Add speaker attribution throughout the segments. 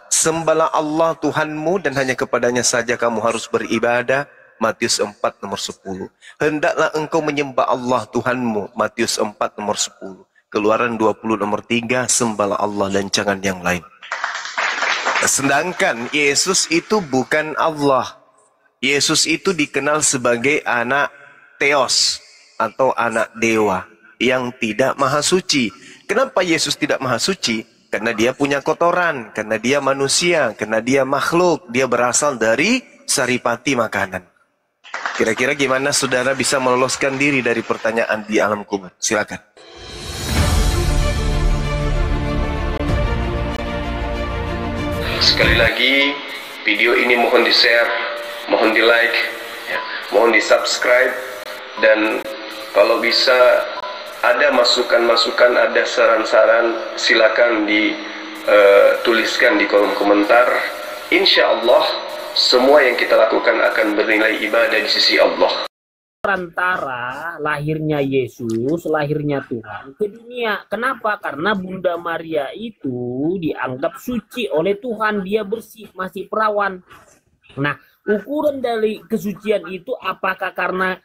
Speaker 1: Sembahlah Allah Tuhanmu dan hanya kepadanya saja kamu harus beribadah. Matius 4 nomor 10. Hendaklah engkau menyembah Allah Tuhanmu. Matius 4 nomor 10. Keluaran 20 nomor 3. Sembahlah Allah dan jangan yang lain. Sedangkan Yesus itu bukan Allah. Yesus itu dikenal sebagai anak Theos atau anak dewa yang tidak maha suci. Kenapa Yesus tidak maha suci? Karena dia punya kotoran, karena dia manusia, karena dia makhluk, dia berasal dari saripati makanan. Kira-kira gimana saudara bisa meloloskan diri dari pertanyaan di alam kubur? Silakan. Sekali lagi, video ini mohon di-share, mohon di-like, ya, mohon di-subscribe, dan kalau bisa ada masukan-masukan, ada saran-saran, silakan dituliskan di kolom komentar. Insya Allah semua yang kita lakukan akan bernilai ibadah di sisi Allah.
Speaker 2: Antara lahirnya Yesus, lahirnya Tuhan ke dunia. Kenapa? Karena Bunda Maria itu dianggap suci oleh Tuhan. Dia bersih, masih perawan. Nah, ukuran dari kesucian itu apakah karena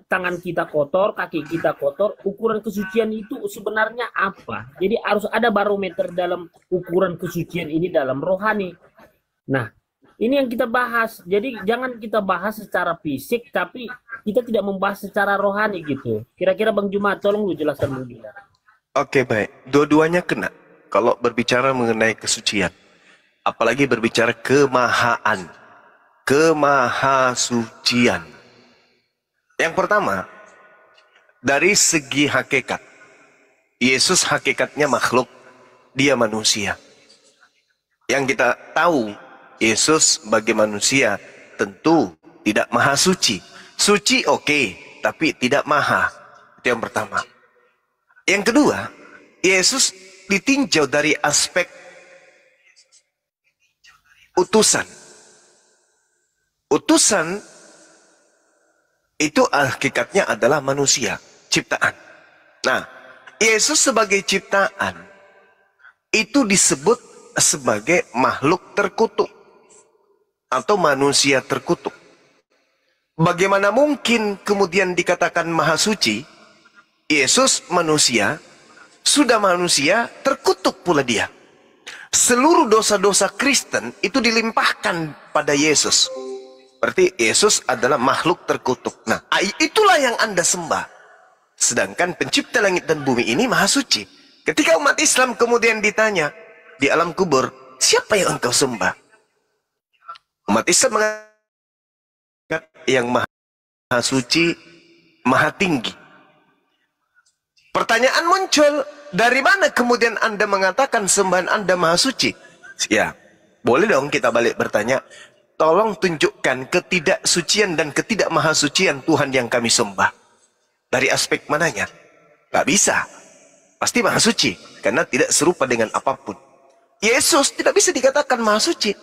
Speaker 2: tangan kita kotor, kaki kita kotor? Ukuran kesucian itu sebenarnya apa? Jadi harus ada barometer dalam ukuran kesucian ini dalam rohani. Nah, ini yang kita bahas. Jadi jangan kita bahas secara fisik, tapi kita tidak membahas secara rohani gitu. Kira-kira Bang Jumat, tolong lu jelaskan Bang Jumat.
Speaker 1: Oke, baik. Dua-duanya kena. Kalau berbicara mengenai kesucian, apalagi berbicara kemahaan, kemahasucian. Yang pertama, dari segi hakikat, Yesus hakikatnya makhluk, dia manusia. Yang kita tahu, Yesus sebagai manusia tentu tidak maha suci. Suci oke, tapi tidak maha. Itu yang pertama. Yang kedua, Yesus ditinjau dari aspek utusan. Utusan itu hakikatnya adalah manusia, ciptaan. Nah, Yesus sebagai ciptaan itu disebut sebagai makhluk terkutuk atau manusia terkutuk. Bagaimana mungkin kemudian dikatakan maha suci? Yesus manusia, sudah manusia, terkutuk pula dia. Seluruh dosa-dosa Kristen itu dilimpahkan pada Yesus. Berarti Yesus adalah makhluk terkutuk. Nah, itulah yang Anda sembah. Sedangkan pencipta langit dan bumi ini maha suci. Ketika umat Islam kemudian ditanya di alam kubur, siapa yang engkau sembah? Umat Islam mengatakan yang maha suci, maha tinggi. Pertanyaan muncul, dari mana kemudian Anda mengatakan sembahan Anda maha suci? Ya, boleh dong kita balik bertanya, tolong tunjukkan ketidaksucian dan ketidakmahasucian Tuhan yang kami sembah. Dari aspek mananya? Gak bisa. Pasti maha suci. Karena tidak serupa dengan apapun. Yesus tidak bisa dikatakan maha suci.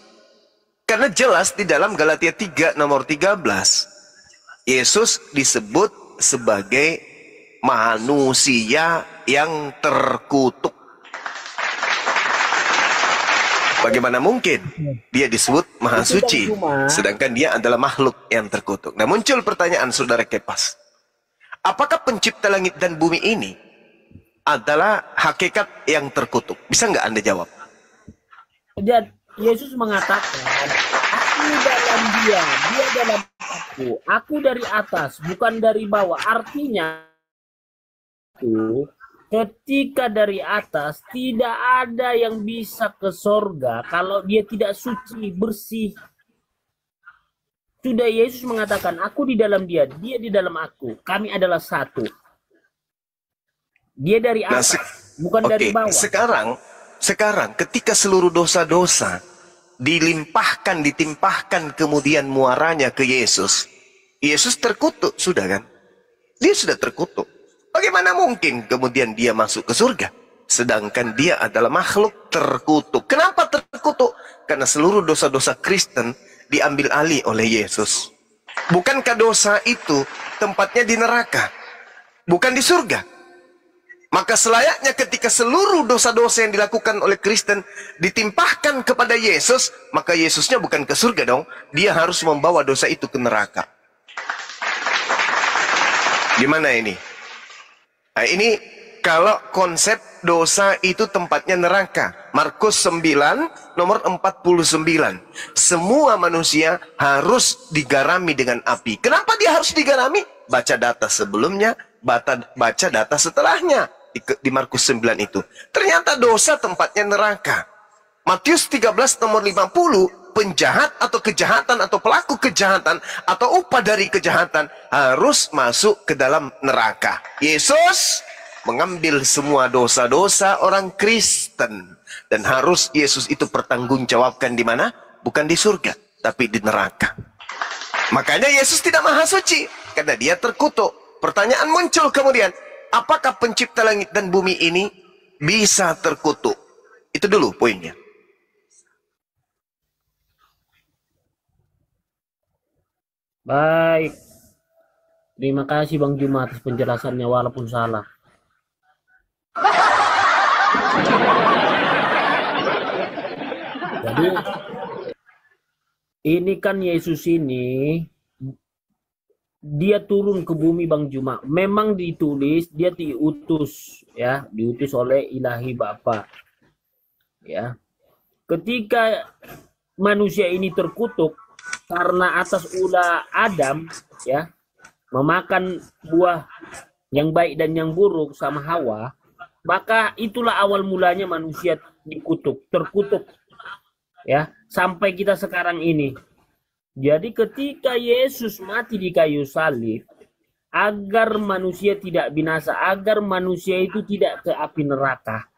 Speaker 1: Karena jelas di dalam Galatia 3 nomor 13. Yesus disebut sebagai manusia yang terkutuk. Bagaimana mungkin dia disebut maha suci, sedangkan dia adalah makhluk yang terkutuk? Nah, muncul pertanyaan saudara Kepas. Apakah pencipta langit dan bumi ini adalah hakikat yang terkutuk? Bisa nggak Anda jawab?
Speaker 2: Dan Yesus mengatakan, aku dalam dia dalam aku dari atas, bukan dari bawah. Artinya, ketika dari atas tidak ada yang bisa ke sorga kalau dia tidak suci, bersih. Sudah Yesus mengatakan, aku di dalam dia di dalam aku. Kami adalah satu. Dia dari atas, bukan dari bawah.
Speaker 1: Sekarang ketika seluruh dosa-dosa ditimpahkan kemudian muaranya ke Yesus, Yesus terkutuk sudah kan? Dia sudah terkutuk. Bagaimana mungkin kemudian dia masuk ke surga? Sedangkan dia adalah makhluk terkutuk. Kenapa terkutuk? Karena seluruh dosa-dosa Kristen diambil alih oleh Yesus. Bukankah dosa itu tempatnya di neraka? Bukan di surga? Maka selayaknya ketika seluruh dosa-dosa yang dilakukan oleh Kristen ditimpahkan kepada Yesus, maka Yesusnya bukan ke surga dong. Dia harus membawa dosa itu ke neraka. Gimana ini? Nah, ini kalau konsep dosa itu tempatnya neraka. Markus 9 nomor 49. Semua manusia harus digarami dengan api. Kenapa dia harus digarami? Baca data sebelumnya, baca data setelahnya. Di Markus 9 itu. Ternyata dosa tempatnya neraka. Matius 13 nomor 50. Penjahat atau kejahatan atau pelaku kejahatan atau upah dari kejahatan harus masuk ke dalam neraka. Yesus mengambil semua dosa-dosa orang Kristen. Dan harus Yesus itu pertanggungjawabkan di mana? Bukan di surga, tapi di neraka. Makanya Yesus tidak maha suci, karena dia terkutuk. Pertanyaan muncul kemudian, apakah pencipta langit dan bumi ini bisa terkutuk? Itu dulu poinnya.
Speaker 2: Baik. Terima kasih Bang Juma atas penjelasannya walaupun salah. Jadi ini kan Yesus ini dia turun ke bumi Bang Juma. Memang ditulis dia diutus ya, diutus oleh Ilahi Bapa. Ya. Ketika manusia ini terkutuk karena atas ulah Adam ya memakan buah yang baik dan yang buruk sama Hawa, maka itulah awal mulanya manusia dikutuk, terkutuk ya sampai kita sekarang ini. Jadi ketika Yesus mati di kayu salib agar manusia tidak binasa, agar manusia itu tidak ke api neraka,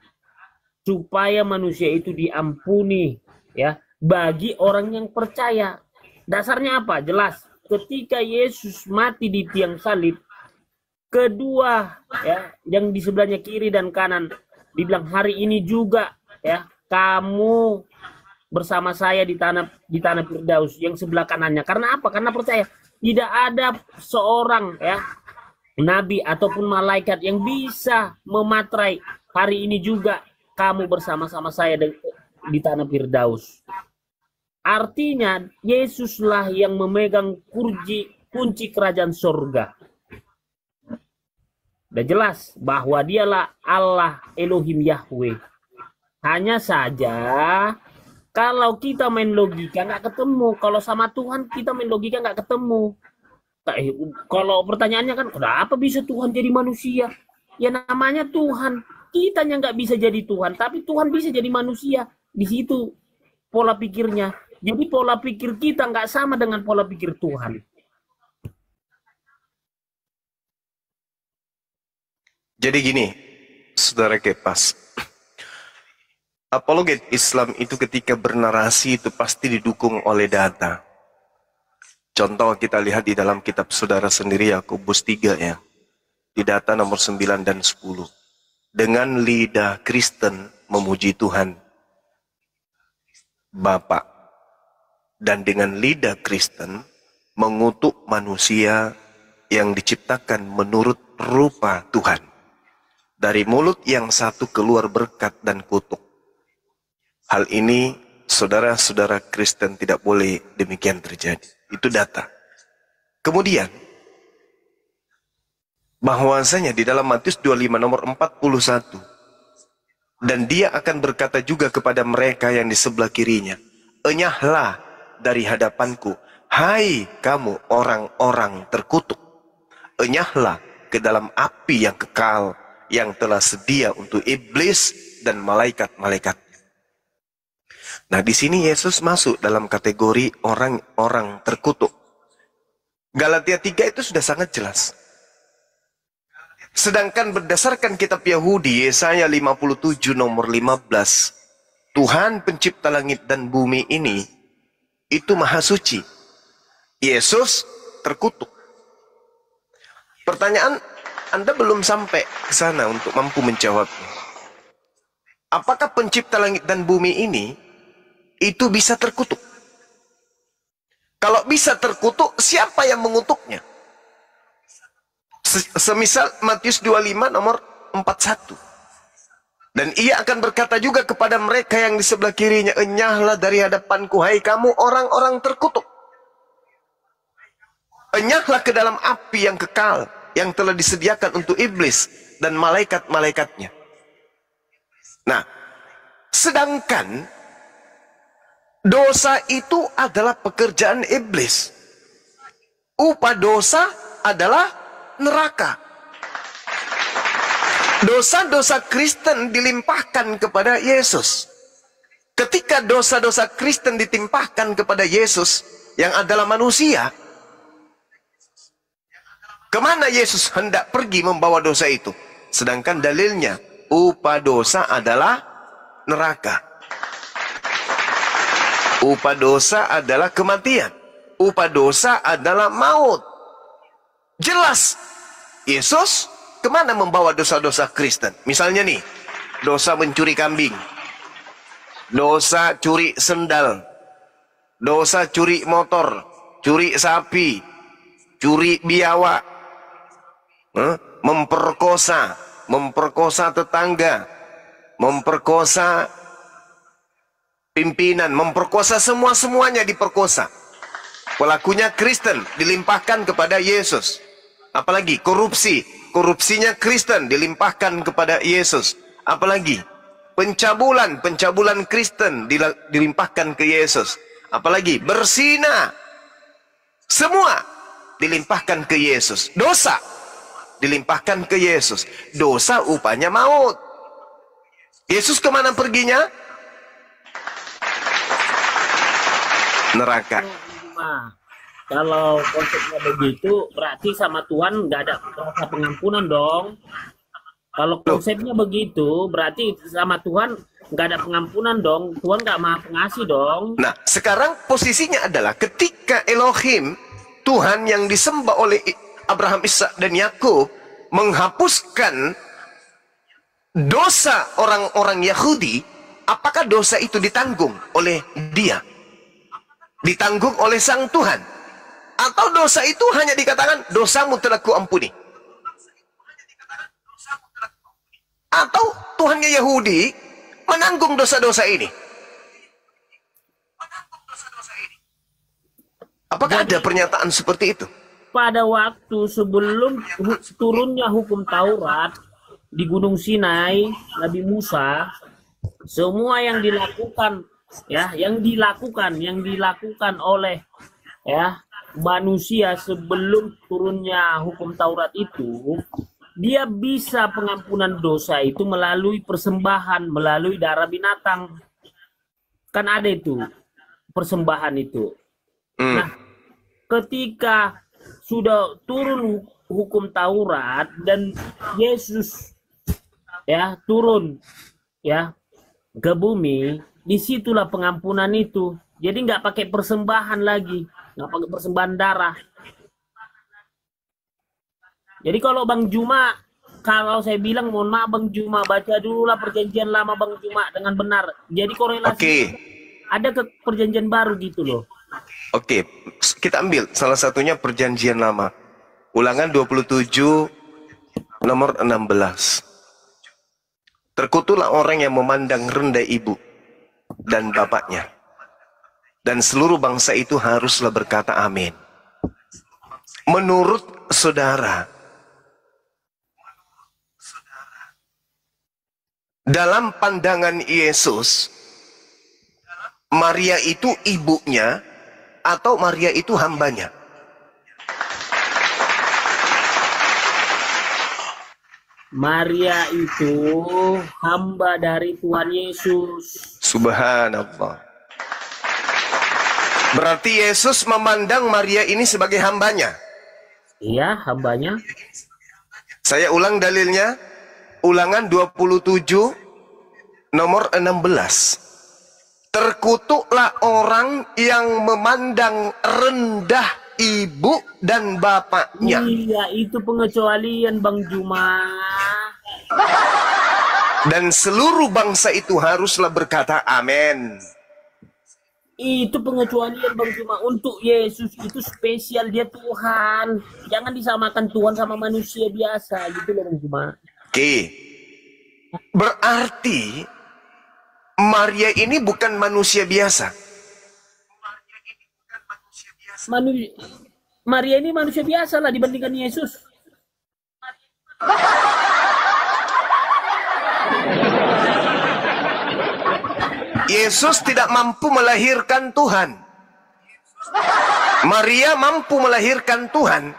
Speaker 2: supaya manusia itu diampuni ya bagi orang yang percaya. Dasarnya apa? Jelas. Ketika Yesus mati di tiang salib, kedua ya yang di sebelahnya kiri dan kanan dibilang hari ini juga ya kamu bersama saya di tanah Firdaus yang sebelah kanannya. Karena apa? Karena percaya. Tidak ada seorang ya nabi ataupun malaikat yang bisa mematrai hari ini juga kamu bersama-sama saya di tanah Firdaus. Artinya Yesuslah yang memegang kunci kerajaan surga. Sudah jelas bahwa dialah Allah Elohim Yahweh. Hanya saja kalau kita main logika nggak ketemu. Kalau sama Tuhan kita main logika nggak ketemu. Kalau pertanyaannya kan kenapa bisa Tuhan jadi manusia? Ya namanya Tuhan. Kitanya nggak bisa jadi Tuhan, tapi Tuhan bisa jadi manusia. Di situ pola pikirnya. Jadi pola pikir kita nggak sama dengan pola pikir Tuhan.
Speaker 1: Jadi gini, saudara Kepas, apologet Islam itu ketika bernarasi itu pasti didukung oleh data. Contoh kita lihat di dalam kitab saudara sendiri Yakobus 3 ya. Di data nomor 9 dan 10. Dengan lidah Kristen memuji Tuhan Bapa. Dan dengan lidah Kristen mengutuk manusia yang diciptakan menurut rupa Tuhan. Dari mulut yang satu keluar berkat dan kutuk. Hal ini saudara-saudara Kristen tidak boleh demikian terjadi. Itu data. Kemudian, bahwasanya di dalam Matius 25 nomor 41. Dan dia akan berkata juga kepada mereka yang di sebelah kirinya. Enyahlah dari hadapanku, hai kamu orang-orang terkutuk. Enyahlah ke dalam api yang kekal, yang telah sedia untuk iblis dan malaikat-malaikatnya. Nah, di sini Yesus masuk dalam kategori orang-orang terkutuk. Galatia 3 itu sudah sangat jelas. Sedangkan berdasarkan kitab Yahudi, Yesaya 57 nomor 15, Tuhan pencipta langit dan bumi ini, itu maha suci. Yesus terkutuk. Pertanyaan, Anda belum sampai ke sana untuk mampu menjawabnya. Apakah pencipta langit dan bumi ini itu bisa terkutuk? Kalau bisa terkutuk, siapa yang mengutuknya? Semisal Matius 25 nomor 41. Dan ia akan berkata juga kepada mereka yang di sebelah kirinya, enyahlah dari hadapanku, hai kamu orang-orang terkutuk. Enyahlah ke dalam api yang kekal, yang telah disediakan untuk iblis dan malaikat-malaikatnya. Nah, sedangkan dosa itu adalah pekerjaan iblis. Upah dosa adalah neraka. Dosa-dosa Kristen dilimpahkan kepada Yesus. Ketika dosa-dosa Kristen ditimpahkan kepada Yesus yang adalah manusia, kemana Yesus hendak pergi membawa dosa itu? Sedangkan dalilnya, upah dosa adalah neraka. Upah dosa adalah kematian. Upah dosa adalah maut. Jelas, Yesus kemana membawa dosa-dosa Kristen? Misalnya nih, dosa mencuri kambing, dosa curi sendal, dosa curi motor, curi sapi, curi biawak, memperkosa tetangga, memperkosa pimpinan, memperkosa semuanya diperkosa. Pelakunya Kristen dilimpahkan kepada Yesus. Apalagi korupsi, korupsinya Kristen dilimpahkan kepada Yesus. Apalagi pencabulan Kristen dilimpahkan ke Yesus. Apalagi berzina, semua dilimpahkan ke Yesus. Dosa dilimpahkan ke Yesus. Dosa upahnya maut. Yesus kemana perginya? Neraka.
Speaker 2: Nah, kalau konsepnya begitu, berarti sama Tuhan nggak ada rasa pengampunan dong. Kalau konsepnya begitu, berarti sama Tuhan nggak ada pengampunan dong. Tuhan nggak maha pengasih dong.
Speaker 1: Nah, sekarang posisinya adalah ketika Elohim, Tuhan yang disembah oleh Abraham, Ishak, dan Yakub, menghapuskan dosa orang-orang Yahudi, apakah dosa itu ditanggung oleh dia? Ditanggung oleh sang Tuhan? Atau dosa itu hanya dikatakan, dosamu telah kuampuni? Atau Tuhannya Yahudi menanggung dosa-dosa ini? Apakah ada pernyataan seperti itu?
Speaker 2: Pada waktu sebelum turunnya hukum Taurat di Gunung Sinai, Nabi Musa, semua yang dilakukan, ya, yang dilakukan oleh, ya, manusia sebelum turunnya hukum Taurat itu, dia bisa pengampunan dosa itu melalui persembahan, melalui darah binatang. Kan ada itu persembahan itu. Nah, ketika sudah turun hukum Taurat dan Yesus, ya, turun, ya, ke bumi, disitulah pengampunan itu. Jadi nggak pakai persembahan lagi, nggak pakai persembahan darah. Jadi kalau Bang Juma, kalau saya bilang mohon maaf Bang Juma, baca dulu lah perjanjian lama Bang Juma dengan benar. Jadi korelasi ada ke perjanjian baru gitu loh.
Speaker 1: Oke, kita ambil salah satunya perjanjian lama. Ulangan 27 nomor 16. Terkutuklah orang yang memandang rendah ibu dan bapaknya. Dan seluruh bangsa itu haruslah berkata amin. Menurut saudara, dalam pandangan Yesus, Maria itu ibunya atau Maria itu hambanya?
Speaker 2: Maria itu hamba dari Tuhan Yesus.
Speaker 1: Subhanallah. Berarti Yesus memandang Maria ini sebagai hambanya?
Speaker 2: Iya, hambanya.
Speaker 1: Saya ulang dalilnya. Ulangan 27 nomor 16. Terkutuklah orang yang memandang rendah ibu dan bapaknya.
Speaker 2: Iya, itu pengecualian Bang Juma.
Speaker 1: Dan seluruh bangsa itu haruslah berkata amin.
Speaker 2: Itu pengecualian Bang Juma. Untuk Yesus itu spesial, dia Tuhan. Jangan disamakan Tuhan sama manusia biasa gitu loh Bang Juma.
Speaker 1: Oke. Berarti Maria ini bukan manusia biasa.
Speaker 2: Maria ini manusia biasa lah dibandingkan Yesus.
Speaker 1: Yesus tidak mampu melahirkan Tuhan. Maria mampu melahirkan Tuhan.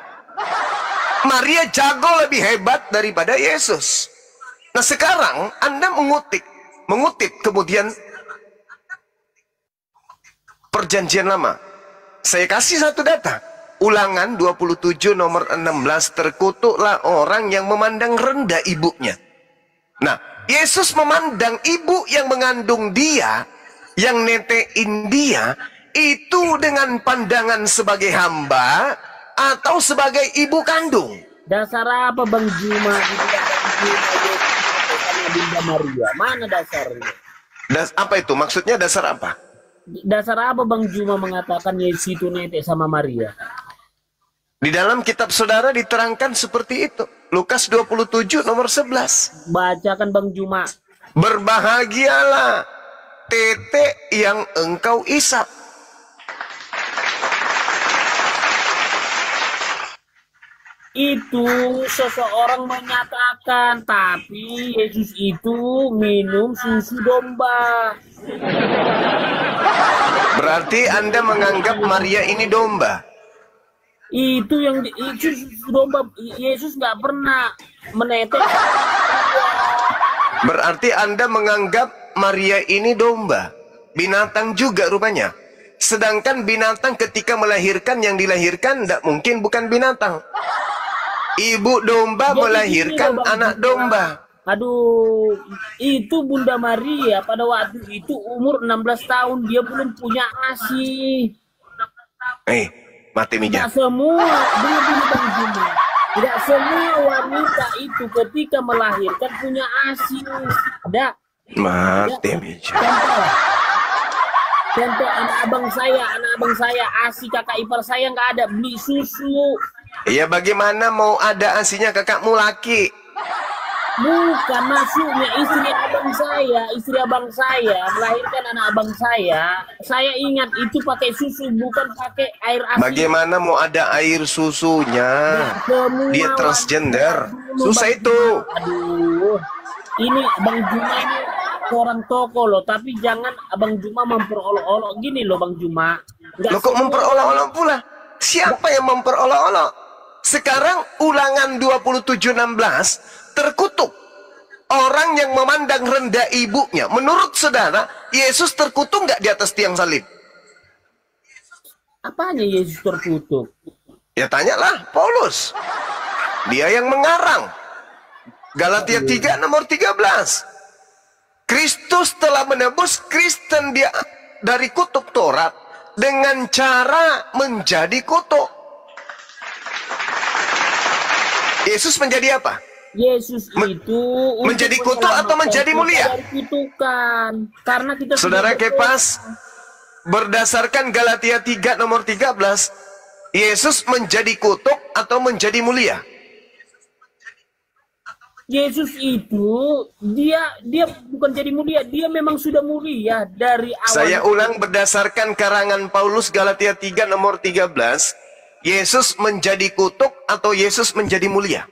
Speaker 1: Maria jago lebih hebat daripada Yesus. Nah sekarang Anda mengutip kemudian Perjanjian Lama. Saya kasih satu data. Ulangan 27 nomor 16, terkutuklah orang yang memandang rendah ibunya. Nah, Yesus memandang ibu yang mengandung dia, yang netein dia, itu dengan pandangan sebagai hamba atau sebagai ibu kandung.
Speaker 2: Dasar apa Bang Juma itu Bunda Maria? Mana dasarnya?
Speaker 1: Apa itu? Maksudnya dasar apa?
Speaker 2: Dasar apa Bang Juma mengatakan Yesus itu netek sama Maria?
Speaker 1: Di dalam kitab saudara diterangkan seperti itu. Lukas 27 nomor 11.
Speaker 2: Bacakan Bang Juma.
Speaker 1: Berbahagialah tete yang engkau isap.
Speaker 2: Itu seseorang menyatakan, tapi Yesus itu minum susu domba.
Speaker 1: Berarti Anda menganggap Maria ini domba.
Speaker 2: Itu yang itu susu domba. Yesus nggak pernah menetes.
Speaker 1: Berarti Anda menganggap Maria ini domba. Binatang juga rupanya. Sedangkan binatang ketika melahirkan, yang dilahirkan tidak mungkin bukan binatang. Ibu domba
Speaker 2: Jadi
Speaker 1: melahirkan
Speaker 2: gini loh, Bang
Speaker 1: anak
Speaker 2: Juma.
Speaker 1: domba.
Speaker 2: Aduh, itu Bunda Maria pada waktu itu umur 16 tahun, dia belum punya ASI.
Speaker 1: Mati mija.
Speaker 2: Tidak semua, dulu Bang Juma. Tidak semua wanita itu ketika melahirkan punya ASI. Tidak.
Speaker 1: Mati mija.
Speaker 2: Contoh anak abang saya, ASI kakak ipar saya nggak ada, beli susu.
Speaker 1: Ya bagaimana mau ada asinya kakakmu laki?
Speaker 2: Bukan, masuknya istri abang saya melahirkan anak abang saya. Saya ingat itu pakai susu, bukan pakai air ASI.
Speaker 1: Bagaimana mau ada air susunya? Dia transgender. Susah itu.
Speaker 2: Aduh, ini Bang Juma ini orang toko loh, tapi jangan Abang Juma memperolok-olok gini loh Bang Juma.
Speaker 1: Lo kok memperolok-olok pula? Siapa yang memperolok-olok? Sekarang Ulangan 27:16 terkutuk orang yang memandang rendah ibunya. Menurut saudara, Yesus terkutuk nggak di atas tiang salib?
Speaker 2: Apanya Yesus terkutuk?
Speaker 1: Ya tanyalah Paulus. Dia yang mengarang. Galatia 3 nomor 13. Kristus telah menebus Kristen dia dari kutuk Taurat dengan cara menjadi kutuk. Yesus menjadi apa?
Speaker 2: Yesus itu
Speaker 1: menjadi kutuk atau menjadi mulia?
Speaker 2: Dari kutukan. Karena kita
Speaker 1: Saudara Kepas, berdasarkan Galatia 3 nomor 13, Yesus menjadi kutuk atau menjadi mulia?
Speaker 2: Yesus itu dia bukan jadi mulia, dia memang sudah mulia dari awal.
Speaker 1: Saya ulang berdasarkan karangan Paulus Galatia 3 nomor 13, Yesus menjadi kutuk atau Yesus menjadi mulia?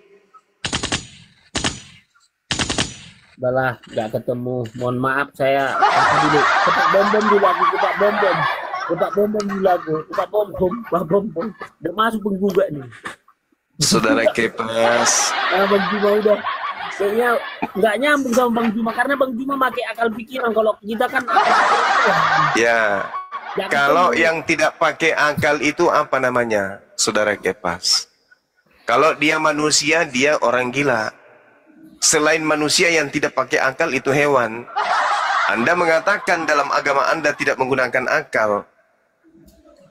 Speaker 2: Balah, nggak ketemu. Mohon maaf saya dulu. Kepak bom dulu aku, kepak bom dulu aku, kepak bom. Udah masuk penggugat nih.
Speaker 1: Saudara Kepas.
Speaker 2: Bang Juma udah kayaknya nggak nyambung sama Bang Juma karena Bang Juma pakai akal pikiran, kalau kita kan
Speaker 1: Ya. Kalau yang tidak pakai akal itu apa namanya, Saudara Kepas? Kalau dia manusia, dia orang gila. Selain manusia yang tidak pakai akal itu hewan. Anda mengatakan dalam agama Anda tidak menggunakan akal.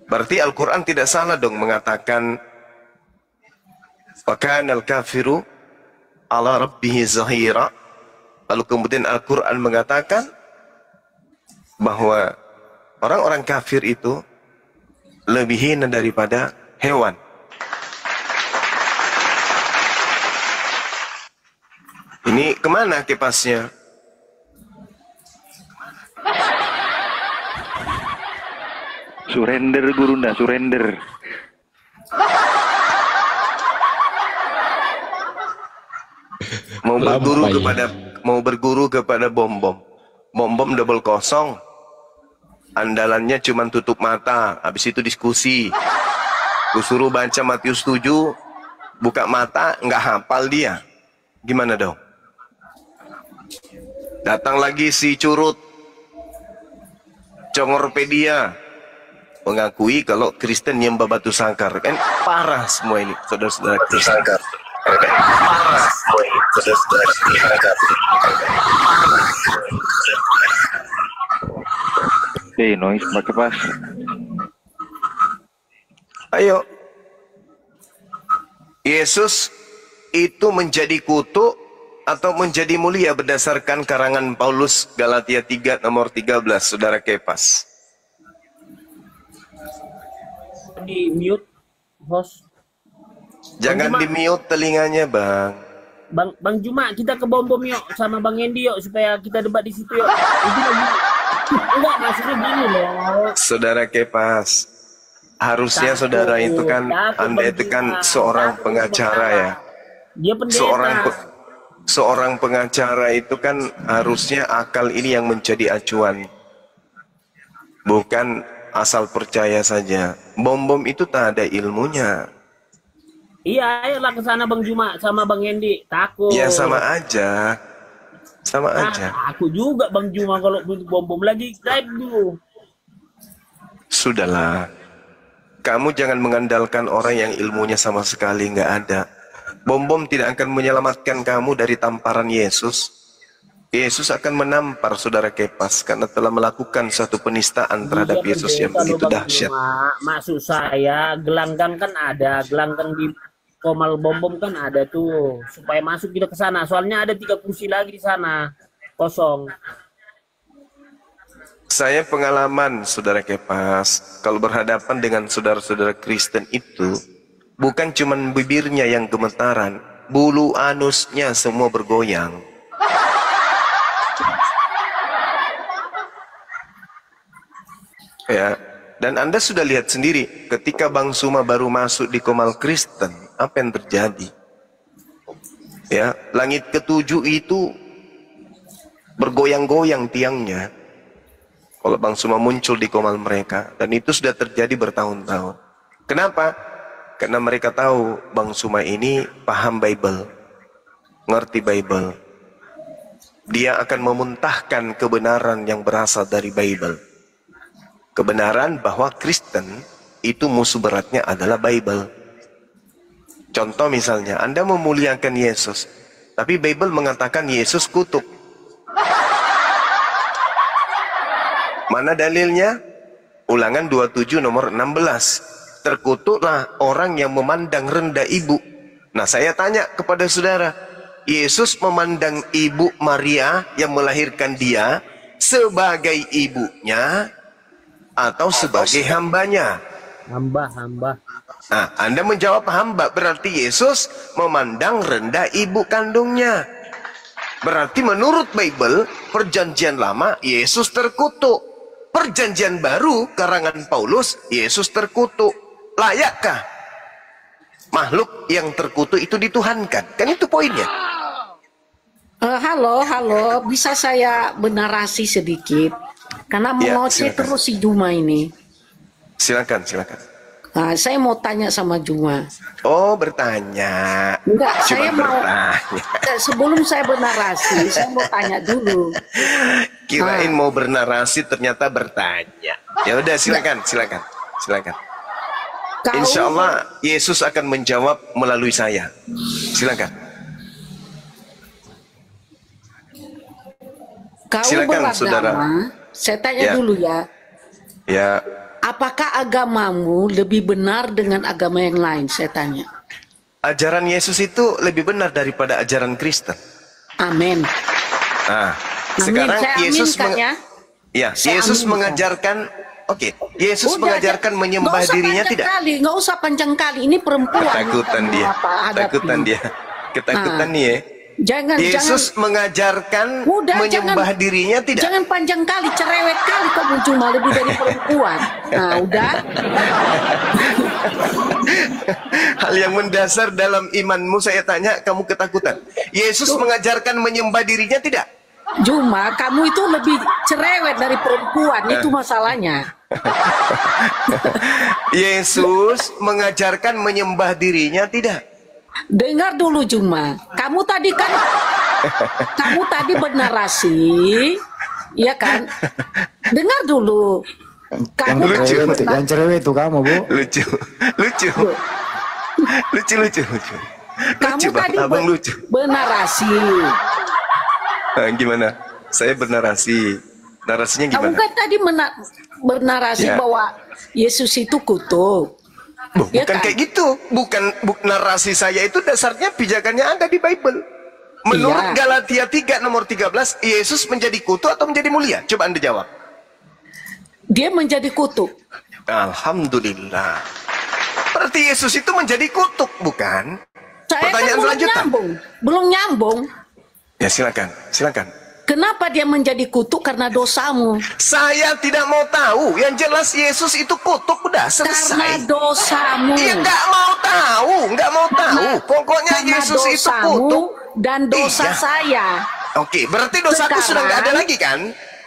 Speaker 1: Berarti Al-Quran tidak salah dong mengatakan wa kana al-kafiru ala rabbihi zahira. Lalu kemudian Al-Quran mengatakan bahwa orang-orang kafir itu lebih hina daripada hewan. Ini kemana kipasnya?
Speaker 3: Surrender Gurunda, surrender.
Speaker 1: Mau berguru kepada Bom-Bom. Bom-Bom double kosong. Andalannya cuma tutup mata, habis itu diskusi. Kusuruh baca Matius 7, buka mata nggak hafal dia. Gimana dong? Datang lagi si Curut, Congorpedia, mengakui kalau Kristen nyembah batu sangkar. Kan parah semua ini, saudara-saudara Kristen. Parah semua ini, saudara-saudara Kristen.
Speaker 3: Noise pakai pas.
Speaker 1: Ayo, Yesus itu menjadi kutuk atau menjadi mulia berdasarkan karangan Paulus Galatia 3 nomor 13, saudara Kepas.
Speaker 2: Di mute, host.
Speaker 1: Jangan di mute telinganya, Bang.
Speaker 2: Bang Juma, kita ke Bom-Bom yuk sama Bang Endi yuk supaya kita debat di situ yuk. Itu lagi. Enggak, maksudnya gini loh.
Speaker 1: Saudara Kepas, harusnya saudara itu kan, Anda itu kan seorang pengacara ya.
Speaker 2: Dia pendeta.
Speaker 1: Seorang pengacara itu kan harusnya akal ini yang menjadi acuan. Bukan asal percaya saja. Bom-Bom itu tak ada ilmunya.
Speaker 2: Iya, ayolah ke sana Bang Juma sama Bang Endi. Takut.
Speaker 1: Ya sama aja. Sama aja.
Speaker 2: Aku juga Bang Juma kalau Bom-Bom lagi live dulu.
Speaker 1: Sudahlah. Kamu jangan mengandalkan orang yang ilmunya sama sekali nggak ada. Bom-Bom tidak akan menyelamatkan kamu dari tamparan Yesus. Yesus akan menampar saudara Kepas karena telah melakukan suatu penistaan terhadap Yesus yang begitu dahsyat.
Speaker 2: Maksud saya, gelanggang kan ada, gelanggang di Komal Bom-Bom kan ada tuh, supaya masuk kita ke sana. Soalnya ada 3 kursi lagi di sana kosong.
Speaker 1: Saya pengalaman saudara Kepas, kalau berhadapan dengan saudara-saudara Kristen itu, bukan cuma bibirnya yang gemetaran, bulu anusnya semua bergoyang. Ya, dan Anda sudah lihat sendiri, ketika Bang Suma baru masuk di Komal Kristen, apa yang terjadi? Ya, langit ketujuh itu bergoyang-goyang tiangnya. Kalau Bang Suma muncul di Komal mereka, dan itu sudah terjadi bertahun-tahun. Kenapa? Karena mereka tahu Bang Suma ini paham Bible, ngerti Bible. Dia akan memuntahkan kebenaran yang berasal dari Bible. Kebenaran bahwa Kristen itu musuh beratnya adalah Bible. Contoh misalnya, Anda memuliakan Yesus, tapi Bible mengatakan Yesus kutuk. Mana dalilnya? Ulangan 27 nomor 16. Terkutuklah orang yang memandang rendah ibu. Nah, saya tanya kepada saudara, Yesus memandang ibu Maria yang melahirkan dia sebagai ibunya atau sebagai hambanya?
Speaker 2: Hamba.
Speaker 1: Nah, Anda menjawab hamba, berarti Yesus memandang rendah ibu kandungnya. Berarti menurut Bible, perjanjian lama, Yesus terkutuk. Perjanjian baru, karangan Paulus, Yesus terkutuk. Layakkah makhluk yang terkutuk itu dituhankan? Kan itu poinnya.
Speaker 4: Halo, bisa saya bernarasi sedikit? Karena mengoceh terus si Juma ini.
Speaker 1: Silakan.
Speaker 4: Nah, saya mau tanya sama Juma.
Speaker 1: Oh, bertanya.
Speaker 4: Enggak,
Speaker 1: Cuma
Speaker 4: saya
Speaker 1: bertanya.
Speaker 4: sebelum saya bernarasi, saya mau tanya dulu.
Speaker 1: Kirain mau bernarasi, ternyata bertanya. Ya udah, silakan. Insya Allah Yesus akan menjawab melalui saya. Silakan. Silakan, saudara.
Speaker 4: Saya tanya dulu ya.
Speaker 1: Ya.
Speaker 4: Apakah agamamu lebih benar dengan agama yang lain? Saya tanya.
Speaker 1: Ajaran Yesus itu lebih benar daripada ajaran Kristen.
Speaker 4: Amin.
Speaker 1: Nah, sekarang Yesus Yesus mengajarkan, Yesus mengajarkan menyembah dirinya tidak?
Speaker 4: Nggak usah panjang kali. Ini perempuan.
Speaker 1: Ketakutan dia. Yesus mengajarkan
Speaker 4: Udah,
Speaker 1: menyembah dirinya tidak?
Speaker 4: Jangan panjang kali, cerewet kali kamu, cuma lebih dari perempuan. Nah, udah.
Speaker 1: Hal yang mendasar dalam imanmu saya tanya, kamu ketakutan. Yesus mengajarkan menyembah dirinya tidak?
Speaker 4: Cuma kamu itu lebih cerewet dari perempuan, itu masalahnya.
Speaker 1: Yesus mengajarkan menyembah dirinya tidak?
Speaker 4: Dengar dulu Juma, kamu tadi bernarasi, iya kan? Dengar dulu. Kamu
Speaker 5: yang cerewet itu kamu, Bu.
Speaker 1: Lucu.
Speaker 4: Kamu tadi
Speaker 1: lucu.
Speaker 4: bernarasi.
Speaker 1: Gimana? Saya bernarasi. Narasinya gimana?
Speaker 4: Kamu kan tadi bernarasi
Speaker 1: Ya.
Speaker 4: bahwa Yesus itu kutuk.
Speaker 1: Bukan
Speaker 4: Ya kan?
Speaker 1: kayak gitu. Bukan narasi saya itu dasarnya pijakannya ada di Bible. Menurut
Speaker 4: Iya.
Speaker 1: Galatia 3 nomor 13, Yesus menjadi kutuk atau menjadi mulia? Coba Anda jawab.
Speaker 4: Dia menjadi kutuk.
Speaker 1: Alhamdulillah. Berarti Yesus itu menjadi kutuk, bukan?
Speaker 4: Saya
Speaker 1: Pertanyaan
Speaker 4: kan
Speaker 1: selanjutnya.
Speaker 4: belum nyambung.
Speaker 1: Ya silakan.
Speaker 4: Kenapa dia menjadi kutuk? Karena dosamu.
Speaker 1: Saya tidak mau tahu. Yang jelas Yesus itu kutuk, udah
Speaker 4: Karena
Speaker 1: selesai.
Speaker 4: dosamu.
Speaker 1: Iya, nggak mau tahu. Pokoknya
Speaker 4: Karena
Speaker 1: Yesus itu
Speaker 4: dosamu
Speaker 1: kutuk.
Speaker 4: dan dosa
Speaker 1: Iya.
Speaker 4: saya.
Speaker 1: Oke, berarti dosaku sudah nggak ada lagi kan?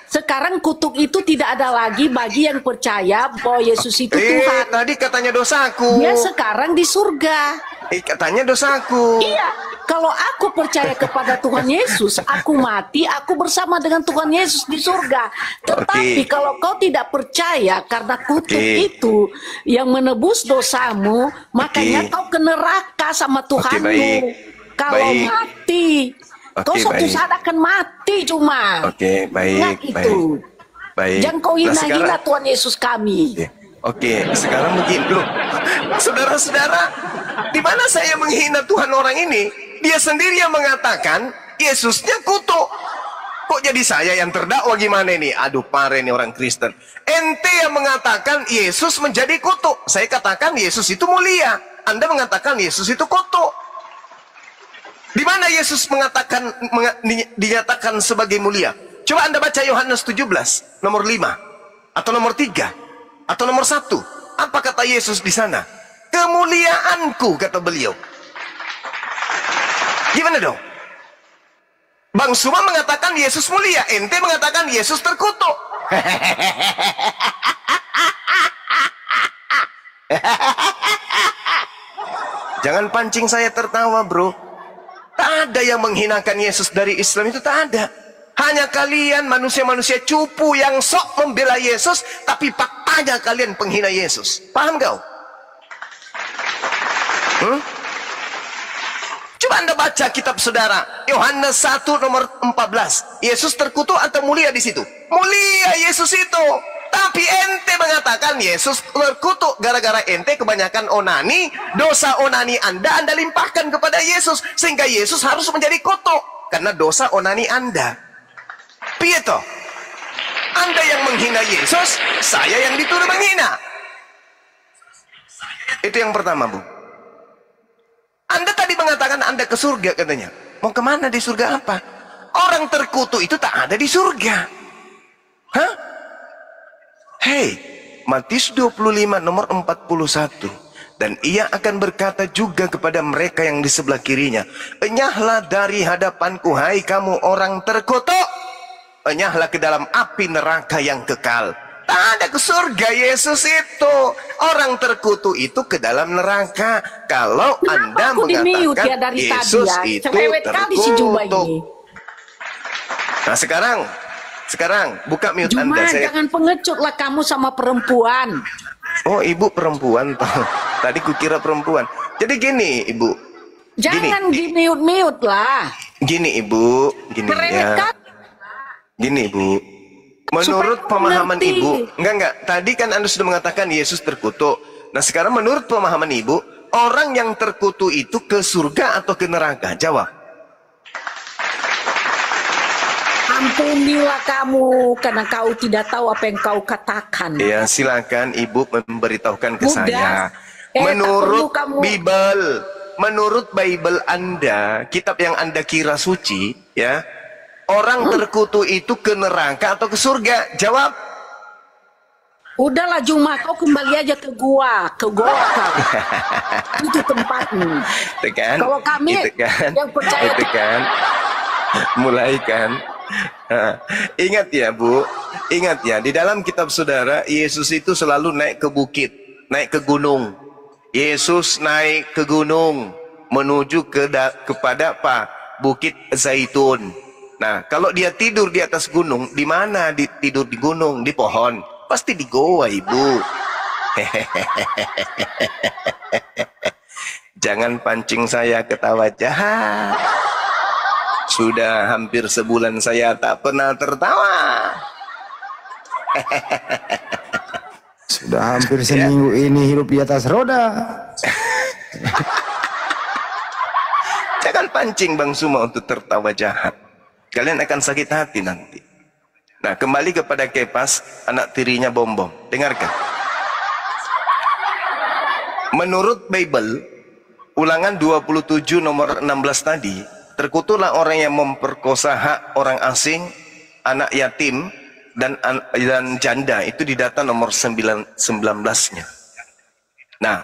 Speaker 4: Sekarang kutuk itu tidak ada lagi bagi yang percaya bahwa Yesus itu Tuhan.
Speaker 1: Tadi katanya dosaku.
Speaker 4: Dia sekarang di surga.
Speaker 1: Katanya dosaku.
Speaker 4: Iya, kalau aku percaya kepada Tuhan Yesus, aku mati, aku bersama dengan Tuhan Yesus di surga. Tetapi kalau kau tidak percaya karena kutuk itu yang menebus dosamu, makanya kau ke neraka sama Tuhanmu.
Speaker 1: baik.
Speaker 4: Kalau
Speaker 1: Baik.
Speaker 4: mati, kau suatu
Speaker 1: baik.
Speaker 4: saat akan mati cuma.
Speaker 1: Oke,
Speaker 4: Ingat
Speaker 1: baik.
Speaker 4: itu.
Speaker 1: Baik.
Speaker 4: Jangan kau hina-hina
Speaker 1: sekarang-
Speaker 4: Tuhan Yesus kami.
Speaker 1: Oke, sekarang begini loh. Saudara-saudara, di mana saya menghina Tuhan orang ini? Dia sendiri yang mengatakan Yesusnya kutuk. Kok jadi saya yang terdakwa gimana ini? Aduh, pare nih orang Kristen. Ente yang mengatakan Yesus menjadi kutuk. Saya katakan Yesus itu mulia. Anda mengatakan Yesus itu kutuk. Di mana Yesus dinyatakan sebagai mulia? Coba Anda baca Yohanes 17, nomor 5, atau nomor 3, atau nomor 1. Apa kata Yesus di sana? Kemuliaanku, kata beliau. Gimana dong? Bang Suma mengatakan Yesus mulia, ente mengatakan Yesus terkutuk. Jangan pancing saya tertawa, bro. Tak ada yang menghinakan Yesus dari Islam, itu tak ada. Hanya kalian manusia-manusia cupu yang sok membela Yesus, tapi faktanya kalian penghina Yesus. Paham kau? Coba Anda baca kitab saudara, Yohanes 1 nomor 14. Yesus terkutuk atau mulia di situ? Mulia Yesus itu. Tapi ente mengatakan Yesus terkutuk gara-gara ente kebanyakan onani, dosa onani Anda limpahkan kepada Yesus, sehingga Yesus harus menjadi kutuk karena dosa onani Anda. Piyeto, Anda yang menghina Yesus, saya yang dituduh menghina. Itu yang pertama, Bu. Anda tadi mengatakan Anda ke surga katanya. Mau kemana di surga apa? Orang terkutuk itu tak ada di surga. Hah? Hei, Matius 25 nomor 41. Dan ia akan berkata juga kepada mereka yang di sebelah kirinya, enyahlah dari hadapanku, hai kamu orang terkutuk. Enyahlah ke dalam api neraka yang kekal. Tak ada ke surga Yesus itu. Orang terkutuk itu ke dalam neraka. Kalau Anda
Speaker 4: aku di-mute
Speaker 1: mengatakan
Speaker 4: ya dari
Speaker 1: Yesus
Speaker 4: tadi ya?
Speaker 1: itu
Speaker 4: Cerewet kali si Juma
Speaker 1: terkutuk.
Speaker 4: ini.
Speaker 1: Nah sekarang buka mute
Speaker 4: Juma,
Speaker 1: Anda.
Speaker 4: jangan pengecut lah kamu sama perempuan.
Speaker 1: Oh, ibu perempuan. Tadi kukira perempuan. Jadi gini, ibu.
Speaker 4: Jangan di-mute-mute lah.
Speaker 1: Gini, ibu. Gini
Speaker 4: Cerewet
Speaker 1: ya.
Speaker 4: kali.
Speaker 1: Gini, Bu. Menurut
Speaker 4: Supaya
Speaker 1: pemahaman
Speaker 4: mengerti.
Speaker 1: Ibu, enggak. Tadi kan Anda sudah mengatakan Yesus terkutuk. Nah, sekarang menurut pemahaman Ibu, orang yang terkutuk itu ke surga atau ke neraka? Jawab.
Speaker 4: Ampunilah kamu karena kau tidak tahu apa yang kau katakan.
Speaker 1: Ya, silakan Ibu memberitahukan ke
Speaker 4: Udah.
Speaker 1: saya.
Speaker 4: Tak perlu
Speaker 1: Menurut
Speaker 4: kamu.
Speaker 1: Bible, menurut Bible Anda, kitab yang Anda kira suci, ya, orang terkutuk itu ke neraka atau ke surga? Jawab.
Speaker 4: Udahlah Juma, kau kembali aja ke gua kau. Itu tempatmu.
Speaker 1: Itu kan?
Speaker 4: Kalau kami
Speaker 1: Itu kan?
Speaker 4: yang percaya
Speaker 1: Itu kan? Mulai kan? Ingat ya Bu, ingat ya, di dalam kitab saudara, Yesus itu selalu naik ke bukit, naik ke gunung. Yesus naik ke gunung menuju kepada apa? Bukit Zaitun. Nah, kalau dia tidur di atas gunung, di mana tidur di gunung? Di pohon. Pasti di goa, Ibu. Jangan pancing saya ketawa jahat. Sudah hampir sebulan saya tak pernah tertawa.
Speaker 5: Sudah hampir seminggu ini hidup di atas roda.
Speaker 1: Jangan pancing Bang Suma untuk tertawa jahat. Kalian akan sakit hati nanti. Nah, kembali kepada Kepas, anak tirinya Bom Bom. Dengarkan. Menurut Bible, Ulangan 27 nomor 16 tadi, terkutuklah orang yang memperkosa hak orang asing, anak yatim, dan janda. Itu di data nomor 19-nya. Nah,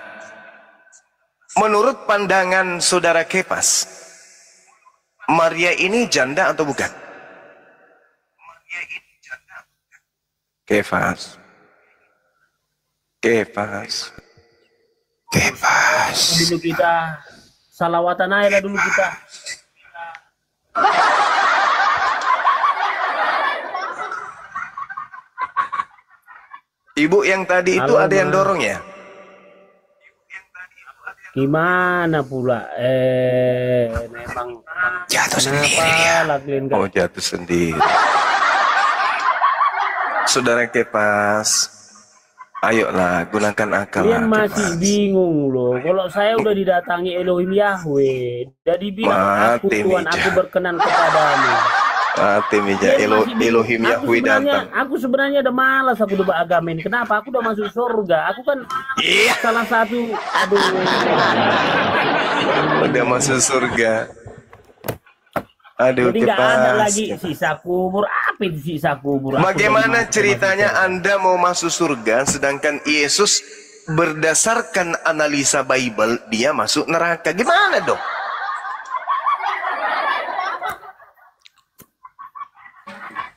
Speaker 1: menurut pandangan saudara Kepas, Maria ini janda atau bukan? Kepas.
Speaker 2: Dulu kita salawatan aja lah dulu kita.
Speaker 1: Ibu yang tadi itu
Speaker 2: Halo,
Speaker 1: ada yang
Speaker 2: Ma.
Speaker 1: dorong ya?
Speaker 2: Gimana pula? Memang
Speaker 5: Jatuh sendiri
Speaker 2: kenapa
Speaker 5: dia.
Speaker 1: Oh, jatuh sendiri. Saudara Kepas, ayolah gunakan akal.
Speaker 2: Kalian masih bingung loh. Kalau saya udah didatangi Elohim Yahweh, jadi bilang aku
Speaker 1: Mati,
Speaker 2: Tuhan,
Speaker 1: Mija.
Speaker 2: aku berkenan kepadamu.
Speaker 1: Mati Mija,
Speaker 2: Kalian masih bingung.
Speaker 1: Elohim Yahweh datang.
Speaker 2: Aku sebenarnya udah malas aku udah beragamin. Kenapa? Aku udah masuk surga. Aku kan
Speaker 1: Iya,
Speaker 2: salah satu. Aduh.
Speaker 1: udah masuk surga. Aduh,
Speaker 2: Jadi nggak ada
Speaker 1: Kepas.
Speaker 2: lagi sisa kubur. Apa itu sisa kubur? Aku
Speaker 1: Bagaimana
Speaker 2: udah
Speaker 1: ceritanya
Speaker 2: masuk surga.
Speaker 1: Anda mau masuk surga, sedangkan Yesus berdasarkan analisa Bible, dia masuk neraka. Gimana dong?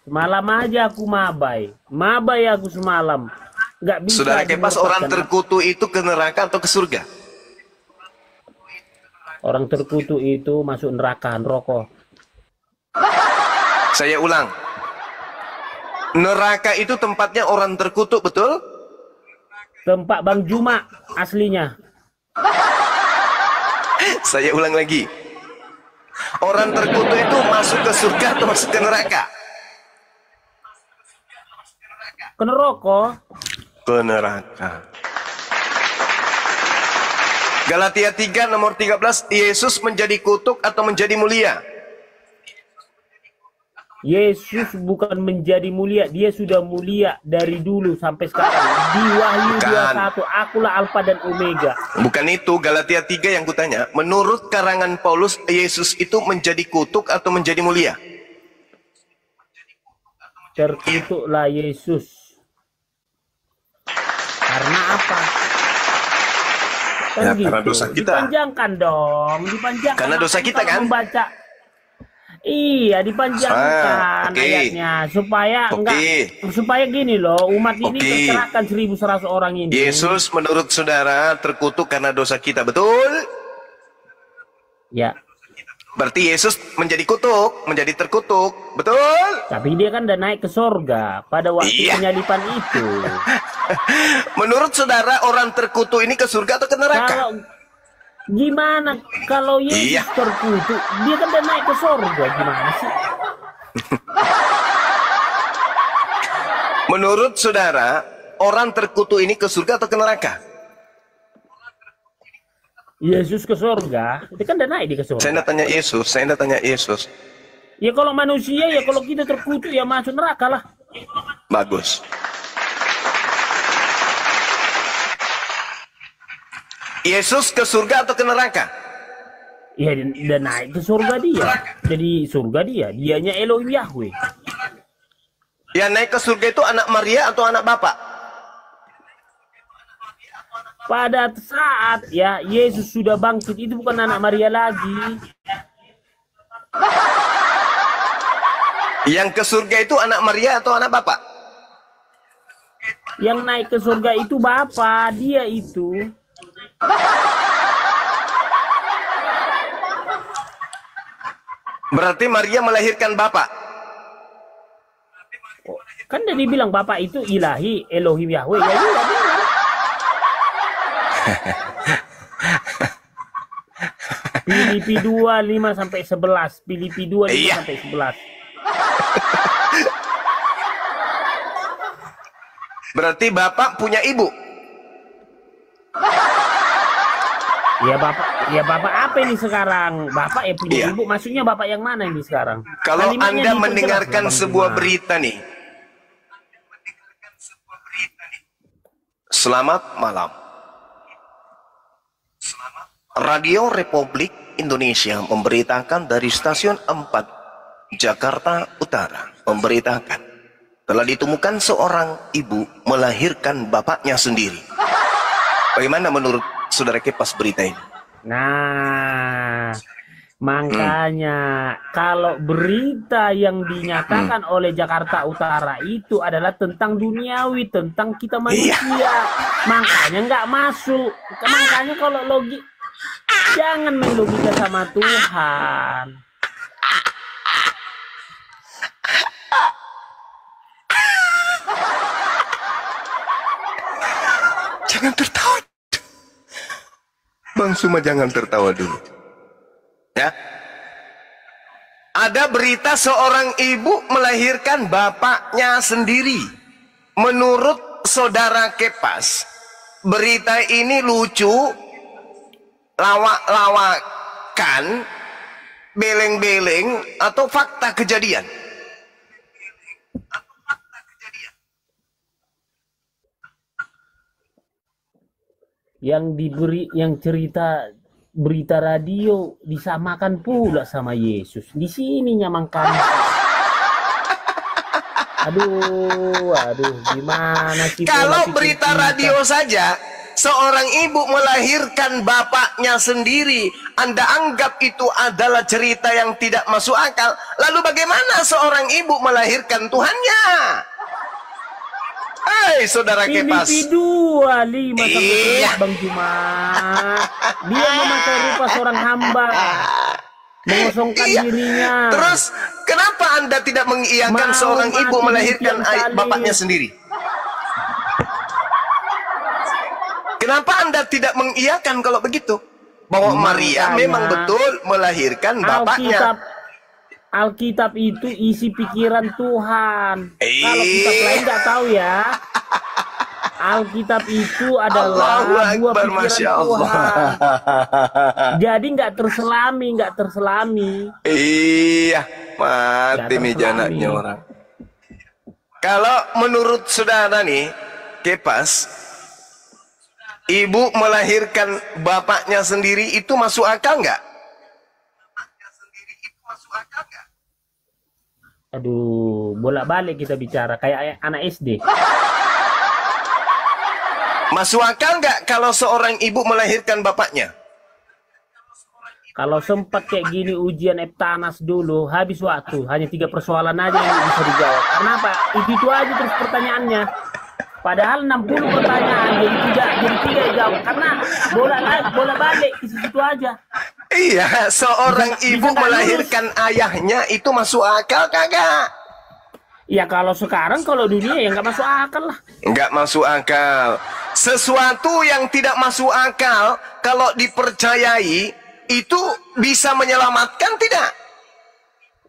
Speaker 2: Semalam aja aku mabai aku semalam. Nggak bisa.
Speaker 1: Saudara Kepas, orang
Speaker 2: dilupakan.
Speaker 1: terkutuk itu ke neraka atau ke surga?
Speaker 2: Orang terkutuk itu masuk neraka, rokok.
Speaker 1: Saya ulang. Neraka itu tempatnya orang terkutuk, betul?
Speaker 2: Tempat Bang Juma aslinya.
Speaker 1: Saya ulang lagi. Orang terkutuk itu masuk ke surga atau masuk ke neraka?
Speaker 2: Kena rokok.
Speaker 1: Ke neraka. Galatia 3 nomor 13, Yesus menjadi kutuk atau menjadi mulia?
Speaker 2: Yesus bukan menjadi mulia, dia sudah mulia dari dulu sampai sekarang. Di Wahyu
Speaker 1: Bukan.
Speaker 2: 21, akulah Alfa dan Omega.
Speaker 1: Bukan itu, Galatia 3 yang kutanya. Menurut karangan Paulus, Yesus itu menjadi kutuk atau menjadi mulia?
Speaker 2: Terkutuklah Yesus. Karena apa? Kan
Speaker 1: Ya, karena dosa kita.
Speaker 2: Dipanjangkan dong, dipanjangkan.
Speaker 1: Karena dosa
Speaker 2: Makanya
Speaker 1: kita,
Speaker 2: kalau
Speaker 1: kan?
Speaker 2: Membaca. Iya, dipanjangkan
Speaker 1: Oke.
Speaker 2: ayatnya supaya enggak, supaya gini loh, umat ini
Speaker 1: Oke.
Speaker 2: tercerahkan 1.100 orang ini.
Speaker 1: Yesus menurut saudara terkutuk karena dosa kita, betul?
Speaker 2: Ya,
Speaker 1: Berarti Yesus menjadi kutuk, menjadi terkutuk, betul?
Speaker 2: tapi dia kan udah naik ke sorga pada waktu
Speaker 1: Iya.
Speaker 2: penyalipan itu.
Speaker 1: Menurut saudara orang terkutuk ini ke surga atau ke neraka?
Speaker 2: Kalau gimana kalau Yesus
Speaker 1: Iya.
Speaker 2: terkutuk, dia kan udah naik ke sorga, gimana sih?
Speaker 1: Menurut saudara orang terkutuk ini ke surga atau ke neraka?
Speaker 2: Yesus ke sorga, itu kan udah naik dia ke sorga.
Speaker 1: Saya tanya Yesus, saya tanya Yesus.
Speaker 2: Ya kalau manusia ya kalau kita terkutuk ya masuk neraka lah.
Speaker 1: Bagus. Yesus ke surga atau ke neraka?
Speaker 2: Ya dan naik ke surga dia. Jadi surga dia. Dianya Elohim Yahweh.
Speaker 1: Yang naik ke surga itu anak Maria atau anak Bapak?
Speaker 2: Pada saat ya Yesus sudah bangkit, itu bukan anak Maria lagi.
Speaker 1: Yang ke surga itu anak Maria atau anak Bapak?
Speaker 2: Yang naik ke surga itu Bapa, dia itu.
Speaker 1: Berarti Maria melahirkan Bapak.
Speaker 2: Kan dia bilang Bapak itu ilahi, Elohim Yahweh. Ya, iya, benar. Filipi 2, 5 sampai 11. Filipi 2, 5
Speaker 1: Iya.
Speaker 2: sampai 11.
Speaker 1: Berarti Bapak punya ibu.
Speaker 2: Ya Bapak apa ini sekarang? Bapak ya punya
Speaker 1: Iya.
Speaker 2: ibu. Maksudnya Bapak yang mana ini sekarang?
Speaker 1: Kalau
Speaker 2: Kalimatnya
Speaker 1: Anda
Speaker 2: diperjelas,
Speaker 1: mendengarkan
Speaker 2: Bang
Speaker 1: sebuah
Speaker 2: Juma.
Speaker 1: berita nih. Selamat malam. Radio Republik Indonesia memberitakan dari stasiun 4 Jakarta Utara memberitakan telah ditemukan seorang ibu melahirkan bapaknya sendiri. Bagaimana menurut saudara Kepas berita ini?
Speaker 2: Nah, makanya kalau berita yang dinyatakan oleh Jakarta Utara itu adalah tentang duniawi, tentang kita manusia, makanya nggak masuk. Makanya kalau jangan main logika sama Tuhan.
Speaker 1: Jangan tertawa. Bang Suma jangan tertawa dulu. Ya. Ada berita seorang ibu melahirkan bapaknya sendiri. Menurut saudara Kepas, berita ini lucu, lawak-lawakan, beleng-beleng, atau fakta kejadian?
Speaker 2: Yang cerita berita radio disamakan pula sama Yesus. Di sini nyamangkan. Aduh, gimana sih?
Speaker 1: Kalau
Speaker 2: pola pikir
Speaker 1: berita
Speaker 2: kita?
Speaker 1: radio saja, seorang ibu melahirkan bapaknya sendiri, Anda anggap itu adalah cerita yang tidak masuk akal. Lalu bagaimana seorang ibu melahirkan Tuhannya? Hai, saudara Kepas.
Speaker 2: Filipi 2, 5 sampai
Speaker 1: Iya.
Speaker 2: Bang Juma. Dia memakai rupa seorang hamba, mengosongkan
Speaker 1: Iya.
Speaker 2: dirinya.
Speaker 1: Terus, kenapa Anda tidak mengiyakan
Speaker 2: Mau
Speaker 1: seorang ibu
Speaker 2: mati
Speaker 1: melahirkan
Speaker 2: tiap kali.
Speaker 1: bapaknya sendiri? Kenapa Anda tidak mengiyakan kalau begitu? Bahwa Maria
Speaker 2: Makanya
Speaker 1: memang betul melahirkan bapaknya.
Speaker 2: Alkitab itu isi pikiran Tuhan. Kalau kitab
Speaker 1: Iya.
Speaker 2: lain nggak tahu ya. Alkitab itu adalah
Speaker 1: Allahu
Speaker 2: buah
Speaker 1: Akbar,
Speaker 2: pikiran
Speaker 1: Masya Allah.
Speaker 2: Tuhan. Jadi nggak terselami.
Speaker 1: Iya, mati
Speaker 2: Nggak
Speaker 1: nih
Speaker 2: terselami.
Speaker 1: janaknya orang. Kalau menurut saudara nih, Kepas, ibu melahirkan bapaknya sendiri itu masuk akal nggak?
Speaker 2: Aduh, bolak-balik kita bicara kayak anak SD.
Speaker 1: Masuk akal nggak kalau seorang ibu melahirkan bapaknya?
Speaker 2: Kalau sempat kayak gini ujian Eptanas dulu, habis waktu. Hanya 3 persoalan aja yang bisa dijawab. Karena apa? Itu aja terus pertanyaannya. Padahal 60 pertanyaan, jadi tiga jawab. Karena bola balik di situ aja.
Speaker 1: Iya, seorang
Speaker 2: Bisa
Speaker 1: ibu
Speaker 2: nggak
Speaker 1: melahirkan ayahnya itu masuk akal kagak?
Speaker 2: Ya kalau sekarang, kalau dunia ya nggak masuk akal lah.
Speaker 1: Nggak masuk akal. Sesuatu yang tidak masuk akal kalau dipercayai itu bisa menyelamatkan tidak?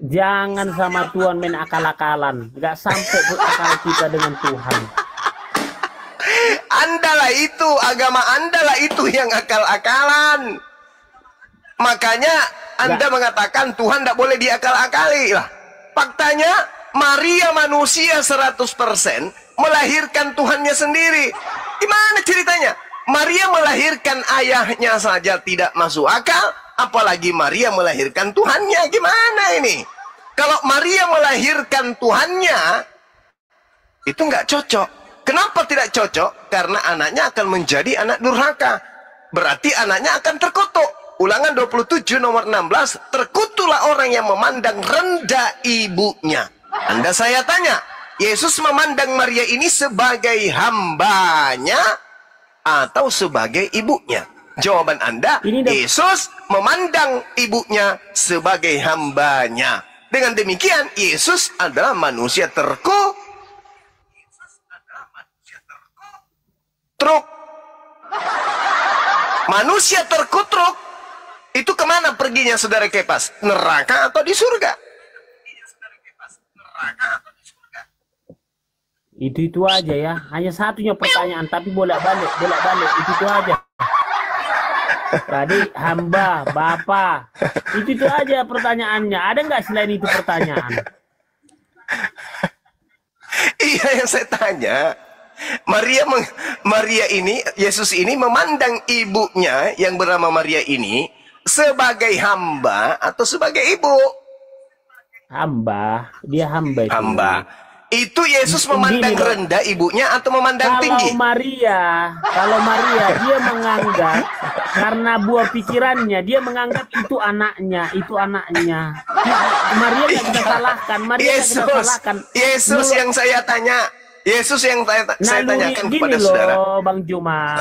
Speaker 2: Jangan sama Tuhan main akal-akalan. Nggak sampai akal kita dengan Tuhan.
Speaker 1: Andalah itu, agama Andalah itu yang akal-akalan. Makanya Anda mengatakan Tuhan tidak boleh diakal-akali lah. Faktanya Maria manusia 100% melahirkan Tuhannya sendiri. Gimana ceritanya? Maria melahirkan ayahnya saja tidak masuk akal, apalagi Maria melahirkan Tuhannya. Gimana ini? Kalau Maria melahirkan Tuhannya, itu nggak cocok. Kenapa tidak cocok? Karena anaknya akan menjadi anak durhaka. Berarti anaknya akan terkutuk. Ulangan 27 nomor 16, terkutuklah orang yang memandang rendah ibunya. Anda saya tanya, Yesus memandang Maria ini sebagai hambanya atau sebagai ibunya? Jawaban Anda, Yesus memandang ibunya sebagai hambanya. Dengan demikian, Yesus adalah manusia terkutuk. Manusia terkutuk itu kemana perginya, saudara Kepas? Neraka atau di surga?
Speaker 2: Itu aja ya. Hanya satunya pertanyaan, tapi bolak-balik itu aja. Tadi hamba, Bapa, itu aja pertanyaannya. Ada nggak selain itu pertanyaan?
Speaker 1: Iya, yang saya tanya, Maria ini, Yesus ini memandang ibunya yang bernama Maria ini sebagai hamba atau sebagai ibu?
Speaker 2: Hamba, dia hamba itu.
Speaker 1: Hamba. Itu Yesus memandang rendah ibunya atau memandang tinggi?
Speaker 2: Kalau Maria dia menganggap, karena buah pikirannya dia menganggap itu anaknya. Maria nggak kita salahkan.
Speaker 1: Yesus yang saya tanya. Yesus yang saya tanyakan kepada
Speaker 2: loh,
Speaker 1: saudara.
Speaker 2: Bang Juma,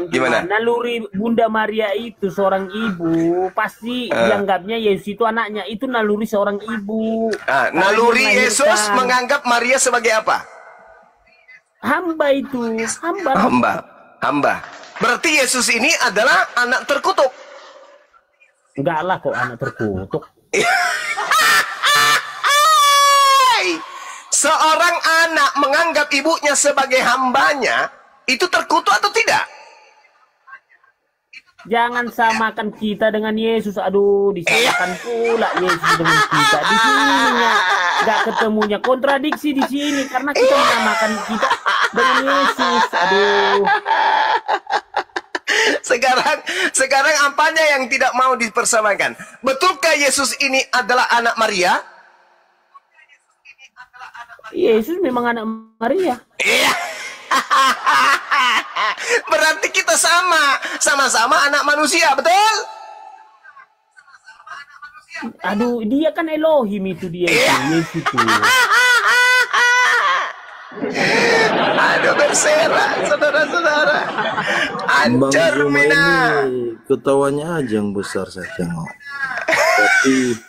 Speaker 1: gimana?
Speaker 2: Naluri Bunda Maria itu seorang ibu, pasti dianggapnya Yesus itu anaknya. Itu naluri seorang ibu.
Speaker 1: Naluri Yesus menganggap Maria sebagai apa?
Speaker 2: Hamba itu,
Speaker 1: hamba. Berarti Yesus ini adalah anak terkutuk.
Speaker 2: Enggak lah kok anak terkutuk.
Speaker 1: Seorang anak menganggap ibunya sebagai hambanya, itu terkutuk atau tidak?
Speaker 2: Jangan samakan kita dengan Yesus. Aduh, disamakan pula Yesus dengan kita. Di sininya nggak ketemunya, kontradiksi di sini karena kita menamakan kita dengan Yesus. Aduh.
Speaker 1: Sekarang apanya yang tidak mau dipersamakan? Betulkah Yesus ini adalah anak Maria?
Speaker 2: Yesus memang anak Maria.
Speaker 1: Iya. Berarti kita sama-sama anak manusia, betul?
Speaker 2: Aduh, dia kan Elohim itu dia. Yesus itu.
Speaker 1: Aduh, berserak, saudara-saudara. Ancur mina.
Speaker 6: Ketawanya aja yang besar saya tengok. Tapi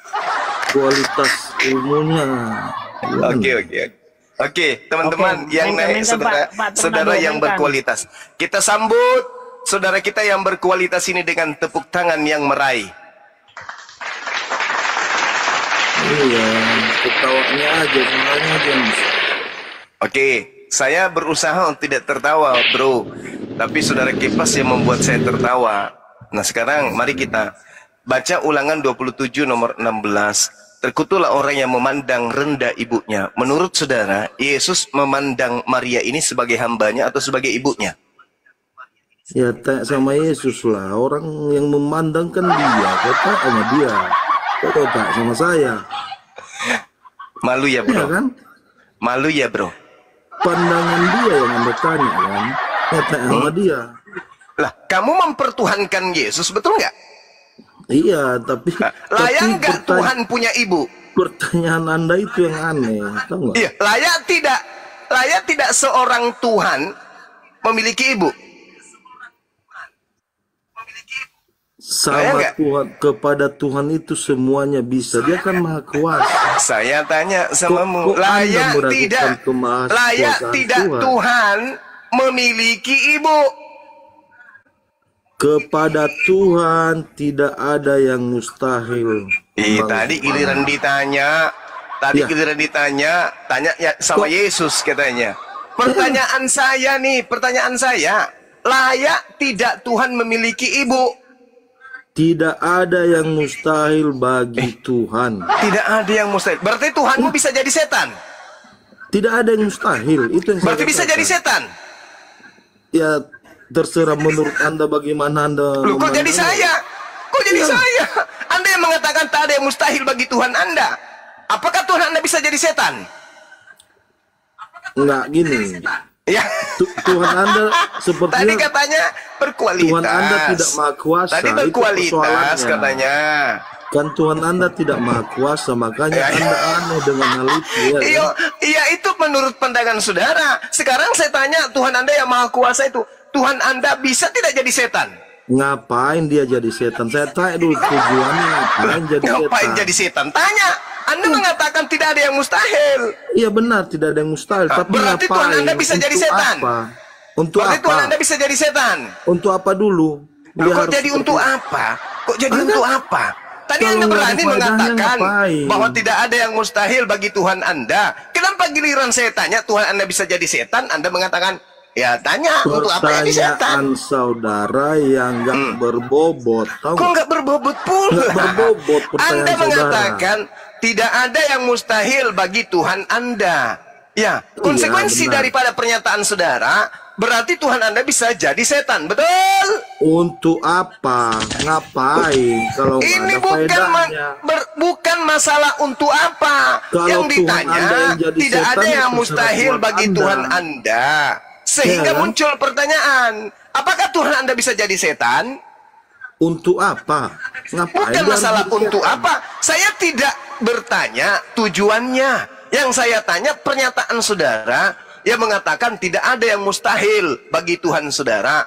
Speaker 6: kualitas ilmunya.
Speaker 1: Oke, teman-teman yang naik, saudara yang berkualitas. Kita sambut saudara kita yang berkualitas ini dengan tepuk tangan yang meraih.
Speaker 6: Iya, ketawanya aja, semuanya aja.
Speaker 1: Oke, saya berusaha untuk tidak tertawa, bro. Tapi saudara Kepas yang membuat saya tertawa. Nah, sekarang mari kita baca ulangan 27 nomor 16. Terkutuklah orang yang memandang rendah ibunya. Menurut saudara, Yesus memandang Maria ini sebagai hambanya atau sebagai ibunya?
Speaker 6: Ya, tanya sama Yesus lah. Orang yang memandangkan dia, kata sama dia. Kok tak sama saya?
Speaker 1: Malu ya, bro?
Speaker 6: Ya, kan?
Speaker 1: Malu ya, bro?
Speaker 6: Pandangan dia yang Anda tanya, kan? Ya, tanya sama dia.
Speaker 1: Lah, kamu mempertuhankan Yesus, betul nggak?
Speaker 6: Iya, tapi
Speaker 1: layak nggak Tuhan punya ibu?
Speaker 6: Pertanyaan Anda itu yang aneh, tahu nggak?
Speaker 1: Iya, layak tidak seorang Tuhan memiliki ibu?
Speaker 6: Sama Tuhan, kepada Tuhan itu semuanya bisa. Dia kan maha kuasa.
Speaker 1: Saya tanya samamu, layak tidak Tuhan memiliki ibu?
Speaker 6: Kepada Tuhan tidak ada yang mustahil.
Speaker 1: Tadi giliran ditanya, tanya ya sama Yesus katanya. Pertanyaan saya, layak tidak Tuhan memiliki ibu?
Speaker 6: Tidak ada yang mustahil bagi Tuhan.
Speaker 1: Tidak ada yang mustahil. Berarti Tuhanmu bisa jadi setan?
Speaker 6: Tidak ada yang mustahil. Itu yang
Speaker 1: berarti bisa jadi setan? Ya,
Speaker 6: terserah menurut Anda bagaimana Anda.
Speaker 1: Loh, kok jadi saya? Kok jadi saya. Anda yang mengatakan tak ada yang mustahil bagi Tuhan Anda. Apakah Tuhan Anda bisa jadi setan?
Speaker 6: Enggak gini.
Speaker 1: Ya.
Speaker 6: Tuhan Anda sepertinya
Speaker 1: Tadi katanya berkualitas.
Speaker 6: Tuhan Anda tidak maha kuasa.
Speaker 1: Tadi
Speaker 6: Itu
Speaker 1: berkualitas
Speaker 6: persoalannya.
Speaker 1: katanya.
Speaker 6: Kan Tuhan Anda tidak maha kuasa, makanya Anda aneh dengan hal itu. Ya,
Speaker 1: Iya, itu menurut pandangan saudara. Sekarang saya tanya, Tuhan Anda yang maha kuasa itu, Tuhan Anda bisa tidak jadi setan?
Speaker 6: Ngapain dia jadi setan? Saya tanya dulu tujuannya ngapain jadi
Speaker 1: Ngapain
Speaker 6: setan?
Speaker 1: jadi setan? Tanya. Anda mengatakan tidak ada yang mustahil.
Speaker 6: Iya benar, tidak ada yang mustahil. Tapi
Speaker 1: berarti
Speaker 6: ngapain?
Speaker 1: Tuhan Anda bisa jadi
Speaker 6: Untuk
Speaker 1: setan.
Speaker 6: Apa? Untuk
Speaker 1: Berarti
Speaker 6: apa?
Speaker 1: Tuhan Anda bisa jadi setan.
Speaker 6: Untuk apa dulu?
Speaker 1: Loh,
Speaker 6: Dia
Speaker 1: kok
Speaker 6: harus
Speaker 1: jadi
Speaker 6: seperti-
Speaker 1: untuk apa? Kok jadi untuk apa? Tadi
Speaker 6: Kalau
Speaker 1: Anda
Speaker 6: nggak
Speaker 1: berani
Speaker 6: ada faedahnya,
Speaker 1: mengatakan
Speaker 6: ngapain?
Speaker 1: bahwa tidak ada yang mustahil bagi Tuhan Anda. Kenapa giliran saya tanya Tuhan Anda bisa jadi setan, Anda mengatakan, ya tanya untuk apa jadi setan?
Speaker 6: Pertanyaan saudara yang nggak berbobot, tahu
Speaker 1: Kok
Speaker 6: nggak?
Speaker 1: nggak berbobot pula?
Speaker 6: Nggak berbobot pertanyaan
Speaker 1: Anda
Speaker 6: saudara.
Speaker 1: mengatakan tidak ada yang mustahil bagi Tuhan Anda. Ya, konsekuensi
Speaker 6: benar.
Speaker 1: daripada pernyataan saudara berarti Tuhan Anda bisa jadi setan, betul?
Speaker 6: Untuk apa? Ngapain? Kalau nggak
Speaker 1: Ini
Speaker 6: ada
Speaker 1: bukan
Speaker 6: faedahnya.
Speaker 1: bukan masalah untuk apa.
Speaker 6: Kalau
Speaker 1: Yang
Speaker 6: Tuhan
Speaker 1: ditanya
Speaker 6: Anda yang jadi
Speaker 1: tidak
Speaker 6: setan,
Speaker 1: ada yang
Speaker 6: terserah
Speaker 1: mustahil
Speaker 6: Tuhan
Speaker 1: bagi
Speaker 6: Anda.
Speaker 1: Tuhan Anda. Sehingga
Speaker 6: Ya kan?
Speaker 1: muncul pertanyaan, apakah Tuhan Anda bisa jadi setan?
Speaker 6: Untuk apa? Ngapain?
Speaker 1: Bukan
Speaker 6: dia harus
Speaker 1: masalah
Speaker 6: jadi
Speaker 1: untuk
Speaker 6: setan?
Speaker 1: apa. Saya tidak bertanya tujuannya. Yang saya tanya pernyataan saudara yang mengatakan tidak ada yang mustahil bagi Tuhan saudara.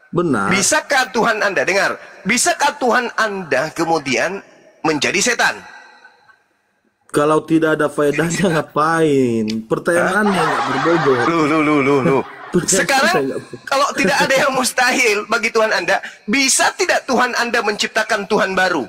Speaker 6: Benar.
Speaker 1: Bisakah Tuhan Anda, dengar, bisakah Tuhan Anda kemudian menjadi setan?
Speaker 6: Kalau tidak ada faedahnya ngapain? Pertanyaannya nggak berbobot.
Speaker 1: Lu.
Speaker 6: Percaya
Speaker 1: Sekarang
Speaker 6: saya nggak-
Speaker 1: kalau tidak ada yang mustahil bagi Tuhan Anda, bisa tidak Tuhan Anda menciptakan Tuhan baru?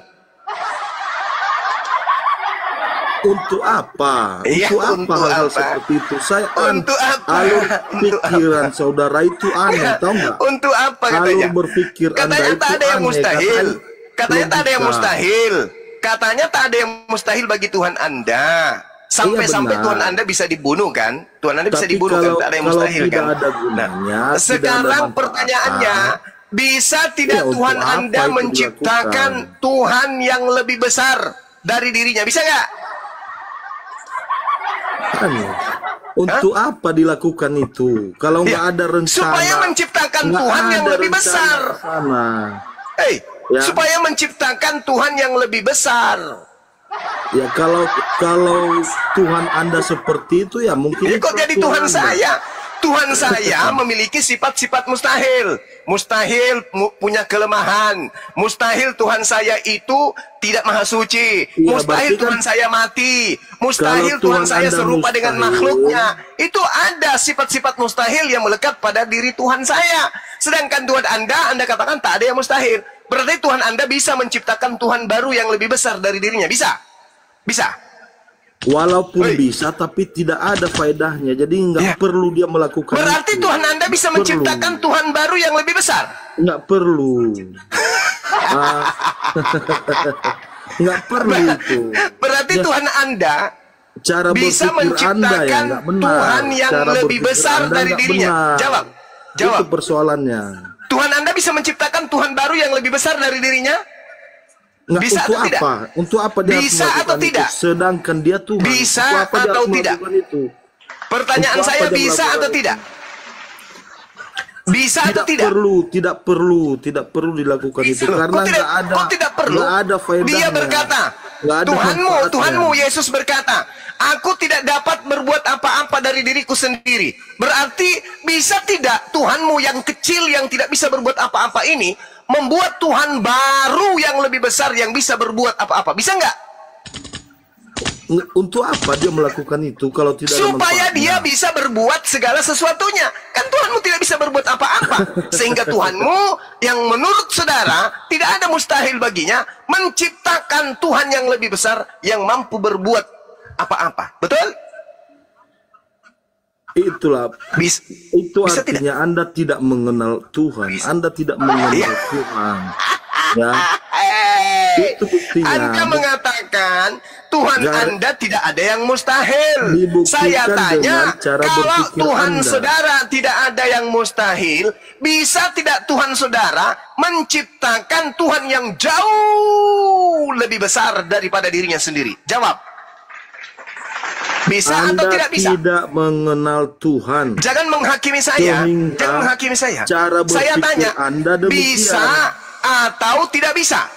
Speaker 6: Untuk apa?
Speaker 1: Iya,
Speaker 6: Untuk apa
Speaker 1: untuk
Speaker 6: hal-hal
Speaker 1: apa?
Speaker 6: seperti itu? Saya
Speaker 1: Untuk apa?
Speaker 6: alur
Speaker 1: Untuk
Speaker 6: pikiran saudara itu aneh, tahu nggak?
Speaker 1: Untuk apa katanya?
Speaker 6: Alur berpikir Anda
Speaker 1: Katanya
Speaker 6: itu
Speaker 1: tak ada yang
Speaker 6: aneh,
Speaker 1: mustahil. Katanya tak ada yang
Speaker 6: logika.
Speaker 1: mustahil. Katanya tak ada yang mustahil bagi Tuhan Anda. Sampai-sampai
Speaker 6: Iya, benar.
Speaker 1: Tuhan Anda bisa dibunuh kan? Tuhan Anda bisa
Speaker 6: Tapi
Speaker 1: dibunuh
Speaker 6: kalau-
Speaker 1: kan? Tak ada yang
Speaker 6: kalau
Speaker 1: mustahil
Speaker 6: tidak
Speaker 1: kan?
Speaker 6: ada gunanya, tidak ada
Speaker 1: sekarang
Speaker 6: manfaatnya.
Speaker 1: pertanyaannya, bisa tidak
Speaker 6: Ya, untuk
Speaker 1: Tuhan
Speaker 6: apa
Speaker 1: Anda
Speaker 6: itu
Speaker 1: menciptakan
Speaker 6: dilakukan?
Speaker 1: Tuhan yang lebih besar dari dirinya? Bisa nggak?
Speaker 6: Aneh. Untuk apa dilakukan itu? Kalau nggak
Speaker 1: Ya,
Speaker 6: ada rencana.
Speaker 1: supaya menciptakan
Speaker 6: nggak
Speaker 1: Tuhan yang
Speaker 6: ada
Speaker 1: lebih
Speaker 6: rencana
Speaker 1: besar.
Speaker 6: ke sana. Ya.
Speaker 1: Supaya menciptakan Tuhan yang lebih besar.
Speaker 6: Ya kalau Tuhan Anda seperti itu ya mungkin.
Speaker 1: Ya, kok
Speaker 6: itu
Speaker 1: jadi Tuhan
Speaker 6: Anda.
Speaker 1: saya? Tuhan saya memiliki sifat-sifat mustahil. Mustahil punya kelemahan. Mustahil Tuhan saya itu tidak maha suci.
Speaker 6: Iya,
Speaker 1: Mustahil
Speaker 6: berarti kan
Speaker 1: Tuhan saya mati. Mustahil
Speaker 6: kalau
Speaker 1: Tuhan
Speaker 6: Tuhan
Speaker 1: saya
Speaker 6: Anda
Speaker 1: serupa dengan
Speaker 6: mustahil,
Speaker 1: makhluknya. Itu ada sifat-sifat mustahil yang melekat pada diri Tuhan saya. Sedangkan Tuhan Anda katakan tak ada yang mustahil. Berarti Tuhan Anda bisa menciptakan Tuhan baru yang lebih besar dari dirinya. Bisa? Bisa?
Speaker 6: Walaupun
Speaker 1: Hei.
Speaker 6: bisa tapi tidak ada faedahnya. Jadi nggak
Speaker 1: Ya.
Speaker 6: perlu dia melakukan
Speaker 1: Berarti
Speaker 6: itu.
Speaker 1: Tuhan Anda bisa
Speaker 6: Perlu.
Speaker 1: menciptakan Tuhan baru yang lebih besar.
Speaker 6: Nggak perlu. Ah. Nggak perlu itu.
Speaker 1: Berarti
Speaker 6: Ya.
Speaker 1: Tuhan Anda
Speaker 6: Cara
Speaker 1: bisa
Speaker 6: berpikir Anda
Speaker 1: menciptakan
Speaker 6: yang nggak benar.
Speaker 1: Tuhan yang
Speaker 6: Cara
Speaker 1: lebih
Speaker 6: berpikir
Speaker 1: besar
Speaker 6: Anda
Speaker 1: dari
Speaker 6: nggak
Speaker 1: dirinya.
Speaker 6: benar.
Speaker 1: Jawab.
Speaker 6: Itu
Speaker 1: Jawab.
Speaker 6: persoalannya.
Speaker 1: Tuhan Anda bisa menciptakan Tuhan baru yang lebih besar dari dirinya?
Speaker 6: Nggak,
Speaker 1: Bisa
Speaker 6: untuk
Speaker 1: atau tidak?
Speaker 6: apa? Untuk apa dia harus
Speaker 1: Bisa
Speaker 6: melakukan
Speaker 1: atau
Speaker 6: itu?
Speaker 1: tidak?
Speaker 6: Sedangkan dia Tuhan.
Speaker 1: Bisa
Speaker 6: Untuk apa dia
Speaker 1: atau
Speaker 6: harus
Speaker 1: tidak?
Speaker 6: melakukan itu?
Speaker 1: Pertanyaan
Speaker 6: Untuk apa
Speaker 1: saya
Speaker 6: dia
Speaker 1: bisa
Speaker 6: melakukan
Speaker 1: atau
Speaker 6: itu?
Speaker 1: tidak? Bisa atau
Speaker 6: Tidak
Speaker 1: tidak?
Speaker 6: perlu, tidak perlu dilakukan itu karena
Speaker 1: Kok tidak,
Speaker 6: nggak ada,
Speaker 1: kok tidak perlu?
Speaker 6: nggak ada faedahnya.
Speaker 1: Dia berkata,
Speaker 6: Nggak ada manfaatnya.
Speaker 1: Tuhanmu, Yesus berkata, aku tidak dapat berbuat apa-apa dari diriku sendiri. Berarti bisa tidak Tuhanmu yang kecil yang tidak bisa berbuat apa-apa ini membuat Tuhan baru yang lebih besar yang bisa berbuat apa-apa? Bisa nggak?
Speaker 6: Untuk apa dia melakukan itu kalau tidak ada
Speaker 1: Supaya
Speaker 6: manfaatnya?
Speaker 1: dia bisa berbuat segala sesuatunya. Kan Tuhanmu tidak bisa berbuat apa-apa. Sehingga Tuhanmu yang menurut saudara tidak ada mustahil baginya menciptakan Tuhan yang lebih besar yang mampu berbuat apa-apa. Betul?
Speaker 6: Itulah
Speaker 1: Bisa.
Speaker 6: itu
Speaker 1: Bisa
Speaker 6: artinya Anda tidak mengenal Tuhan. Anda tidak mengenal
Speaker 1: Iya.
Speaker 6: Tuhan. Ya. Itu buktinya.
Speaker 1: Anda mengatakan mengatakan Tuhan Anda tidak ada yang mustahil.
Speaker 6: Dibuktikan
Speaker 1: Saya tanya,
Speaker 6: dengan cara
Speaker 1: kalau
Speaker 6: berpikir
Speaker 1: Tuhan
Speaker 6: Anda.
Speaker 1: saudara tidak ada yang mustahil, bisa tidak Tuhan saudara menciptakan Tuhan yang jauh lebih besar daripada dirinya sendiri? Jawab. Bisa atau
Speaker 6: Anda
Speaker 1: tidak bisa?
Speaker 6: tidak mengenal Tuhan.
Speaker 1: Jangan menghakimi saya.
Speaker 6: Sehingga
Speaker 1: Jangan menghakimi saya.
Speaker 6: cara
Speaker 1: Saya
Speaker 6: berpikir
Speaker 1: tanya,
Speaker 6: Anda demikian.
Speaker 1: bisa atau tidak bisa?